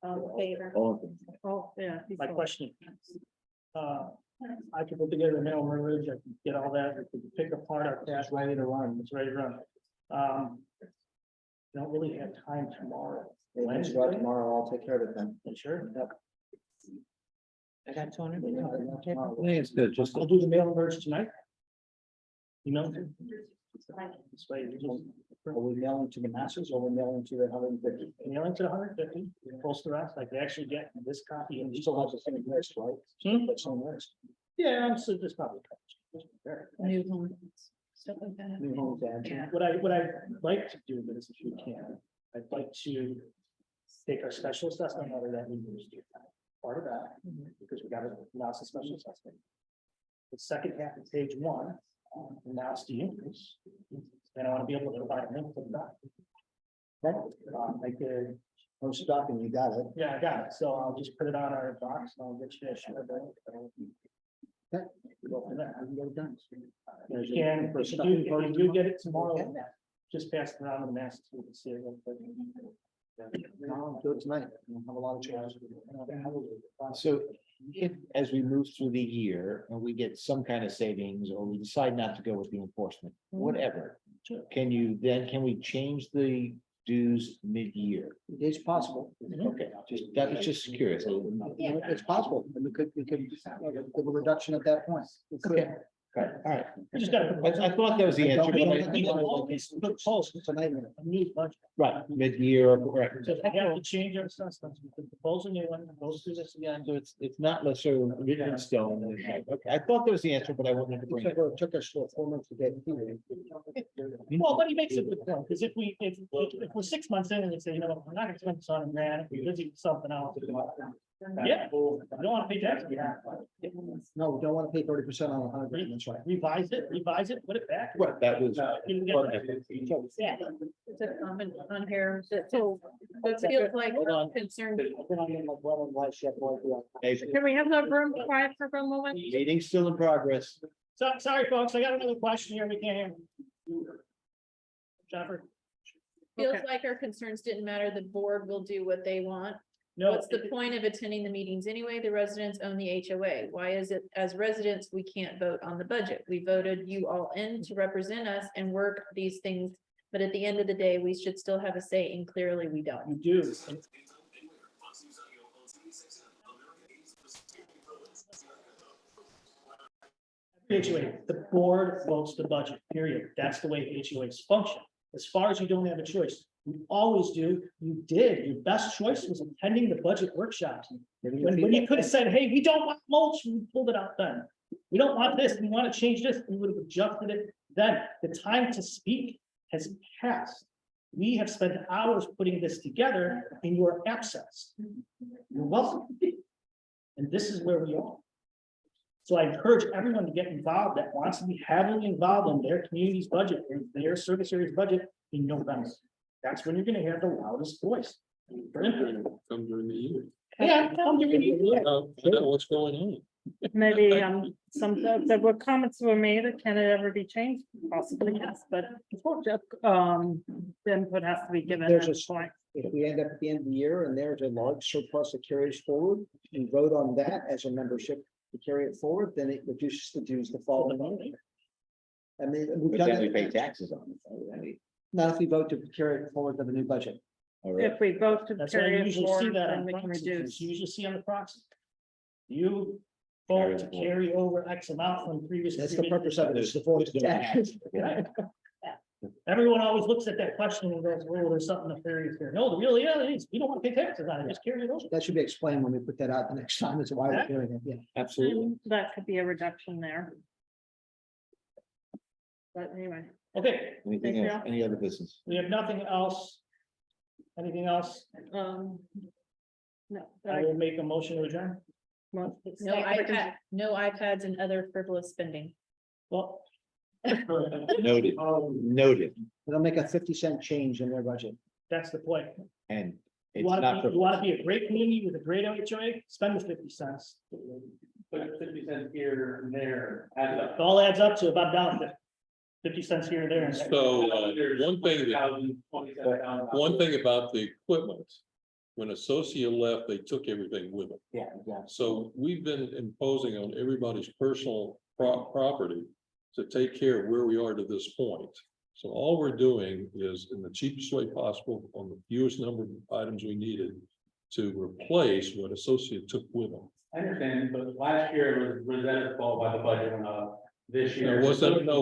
All in favor. All of them. Oh, yeah. he's my on. question. I could put together a mail merge, I could get all that, I could pick apart our cash, It's ready to run. it's ready to run. Don't really have time tomorrow. It's about tomorrow, I'll take care of it then. Sure. I got 200. Tomorrow. I think it's good, just I'll do the mail merge tonight. You know? This way, you just Are we mailing to the masses or are we mailing to the 150? mailing to 150, post the rest, I can actually get this copy and You still have the same list, right? Hmm? The same list. Yeah, I'm so just probably. New home. Stuff like that. New homes added. Yeah. What I'd like to do, but if you can, I'd like to take our special assessment letter that we used, part of that, because we got to announce a special assessment. The second half of page 1, announce the increase. Then I want to be able to provide a link to that. I could, Post document, you got it. yeah, I got it, so I'll just put it on our box, and I'll get you a share of it. Go from there. I can get it done. You can, if you do get it tomorrow, just pass it around to the masses, so we can see it real quick. No, I'll do it tonight. We'll have a lot of changes. So if, as we move through the year and we get some kind of savings or we decide not to go with the enforcement, whatever. Sure. Can we change the dues mid-year? It is possible. Okay, that was just curious. It's possible. And we could give a reduction at that point. We could. Okay. All right. We just gotta. I thought that was the answer. We but don't need to always put posts, It's a nightmare. a new budget. Right, mid-year, correct. So if we have to change our assessments, we can propose a new one, goes through this again. So it's not necessarily written in stone. Okay, I thought that was the answer, but I wanted to bring it. It took us 4 months to get here. Well, but he makes a good point, because if we're 6 months in and we say, you know what, we're not gonna spend this on a grant, we're busy with something else. Yeah, I don't wanna pay taxes. No, we don't want to pay 30% on 100. That's right. Revise it, put it back. Right, that was. You can get- Yeah. It's a comment on here that so it feels like Hold on. concerned. Hey, Can we have the room quiet for a moment? meeting's still in progress. So, sorry, folks, I got another question here, we can't hear. Jennifer? Feels Okay. like our concerns didn't matter. The board will do what they want. No. What's the point of attending the meetings anyway? The residents own the HOA. Why is it as residents, we can't vote on the budget? We voted you all in to represent us and work these things. But at the end of the day, we should still have a say, and clearly we don't. You do. HOA, the board votes the budget, period. That's the way HOAs function. As far as you don't have a choice, you always do, you did, your best choice was attending the budget workshops. When you could have said, hey, we don't want mulch, we pulled it out then. We don't want this, we want to change this, we would have adjusted it then. The time to speak has passed. We have spent hours putting this together in your absence. You're welcome. And this is where we are. So I encourage everyone to get involved that wants to be heavily involved in their community's budget, or their service area's budget in November. That's when you're gonna have the loudest voice. For input. Come during the year. Yeah, come give me- Find out what's going on. Maybe, there were comments were made, can it ever be changed? Possibly, yes, but, the input has to be given at There's a this point. If we end up at the end of the year and there's a large surplus that carries forward, and vote on that as a membership to carry it forward, then it reduces the dues the following year. I mean, we've But done then we pay it, taxes on it. I mean, not if we vote to carry it forward to the new budget. all right. If we vote to That's why carry you it usually see forward, that then on we can proxies. reduce. You usually see on the proxy. You vote to carry over X amount from previous. That's the purpose of it, is to vote to tax. Right. Everyone always looks at that question and goes, well, there's something nefarious here. No, the real, yeah, it is. We don't want to pay taxes on it, just carry it over. That should be explained when we put that out the next time, is why we're doing it, yeah. Absolutely. And that could be a reduction there. But anyway, Okay, Anything Thank else? you. Any other business? we have nothing else. Anything else? no. I will make a motion to adjourn. No No iPads and other frivolous spending. Well. Noted, noted. It'll make a 50-cent change in their budget. That's the point. And You it's want not. to be, you want to be a great community with a great HOA, spend the 50 cents. But 50 cents here and there adds up. It all adds up to about down to 50 cents here and there. So, one thing that, 27,000. one thing about the equipment, when Associate left, they took everything with them. Yeah, exactly. So we've been imposing on everybody's personal property to take care of where we are to this point. So all we're doing is in the cheapest way possible, on the fewest number of items we needed, to replace what Associate took with them. I understand, but last year was Rosetta's fault by the budget went up. This year. Now, was that, no,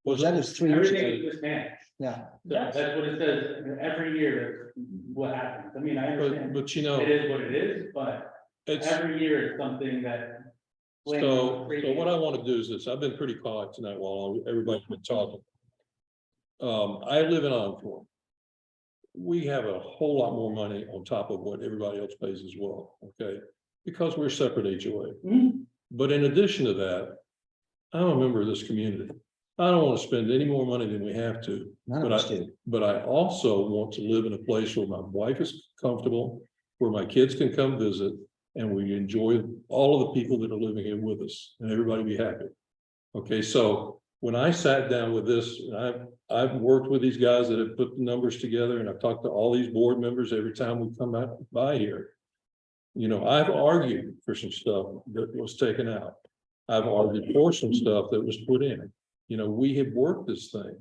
was That it, was 3 years Everything ago. is mismanaged. Yeah, So that's what it says, every year, that's what happens. I mean, I understand. but you know, It is what it is, but it's. every year it's something that. So what I want to do is this, I've been pretty quiet tonight while everybody's been talking. I live in Encore. We have a whole lot more money on top of what everybody else pays as well, okay? Because we're separate HOA. But in addition to that, I'm a member of this community. I don't want to spend any more money than we have to. none of us do. But I also want to live in a place where my wife is comfortable, where my kids can come visit, and we enjoy all of the people that are living here with us, and everybody be happy. Okay, so when I sat down with this, and I've worked with these guys that have put the numbers together, and I've talked to all these board members every time we come out by here. You know, I've argued for some stuff that was taken out. I've argued for some stuff that was put in. You know, we have worked this thing.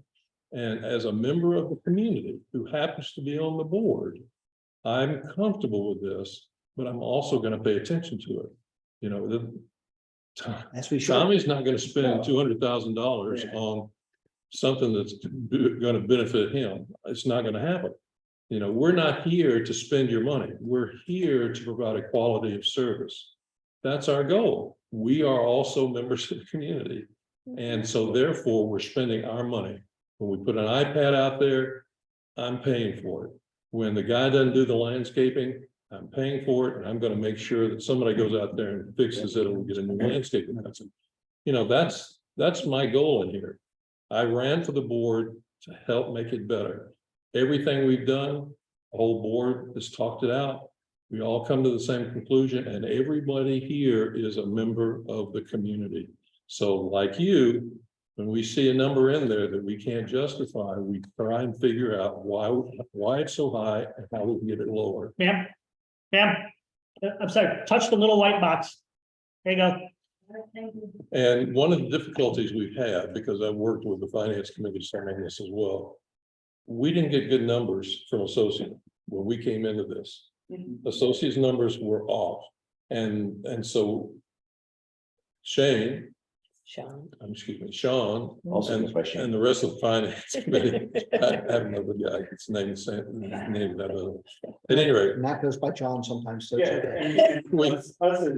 And as a member of the community who happens to be on the board, I'm comfortable with this, but I'm also going to pay attention to it. You know, As we should. Tommy's not going to spend $200,000 on something that's going to benefit him. It's not going to happen. You know, we're not here to spend your money. We're here to provide a quality of service. That's our goal. We are also members of the community. And so therefore, we're spending our money. When we put an iPad out there, I'm paying for it. When the guy doesn't do the landscaping, I'm paying for it, and I'm gonna make sure that somebody goes out there and fixes it, and we get a new landscaping person. You know, that's my goal in here. I ran for the board to help make it better. Everything we've done, the whole board has talked it out. We all come to the same conclusion, and everybody here is a member of the community. So like you, when we see a number in there that we can't justify, we try and figure out why it's so high and how we can get it lower. Ma'am, I'm sorry, touch the little white box. There you go. And one of the difficulties we've had, because I've worked with the finance committee on this as well, we didn't get good numbers from Associate when we came into this. Associate's numbers were off. And so Shane excuse me, Sean. Also And, goes by Shane. and the rest of the finance committee. I have another guy, it's named the same, name that, at any rate, And that goes by John sometimes. So it's Yeah, okay. and us as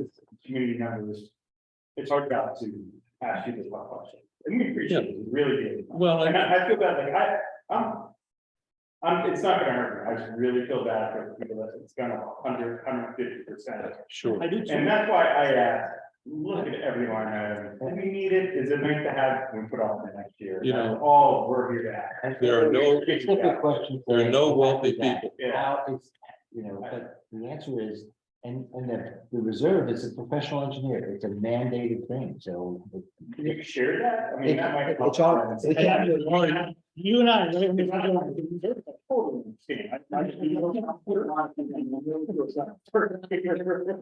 community members, it's our job to ask you this one question. And we appreciate it, we really do. well, And I feel bad, like, it's not gonna hurt me, I just really feel bad for people that it's gonna 150%. sure. I do too. And that's why I asked, look at every line item, do we need it, is it nice to have, we put off the next year? You know, That's all we're here to ask. There are no- Specific question. There are no wealthy Exactly that. people. How it's, but the answer is, and the reserve is a professional engineer, it's a mandated thing, so. Can you share that? I mean, that might. It's all- And you and I. Totally understand. I just-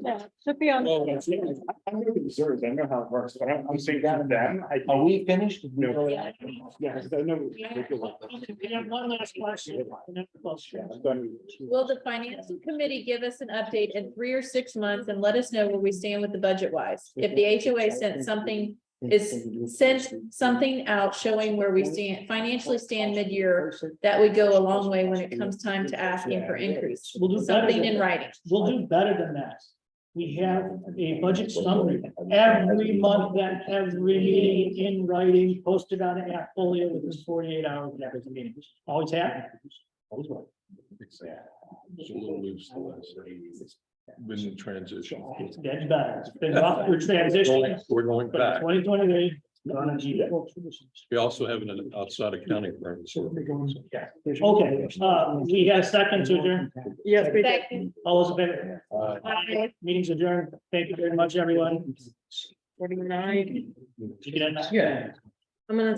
Yeah, should be on. Well, I'm with the reserves, I know how it works, but I'm saying that to them. Are we finished? Did we No. go- Yes, I know. We have one last question. and then we'll close. Will the financial committee give us an update in 3 or 6 months and let us know where we stand with the budget wise? If the HOA sent something out showing where we financially stand mid-year, that would go a long way when it comes time to asking for increase. We'll do better Something than in writing. We'll do better than that. We have a budget summary every month, that every meeting in writing, posted on an Appfolio with this 48 hours after the meeting. Always happen. Always right. It's a little loose the last been in transition. It's getting better. It's been rough for transition. We're going But back. 2023. gonna be that. We also have an outside accounting firm. So Okay, we got a second to adjourn. Yes, we did. Second. All those in favor? Aye. Meeting's adjourned. Thank you very much, everyone. 49. Did you get that? Yeah. I'm gonna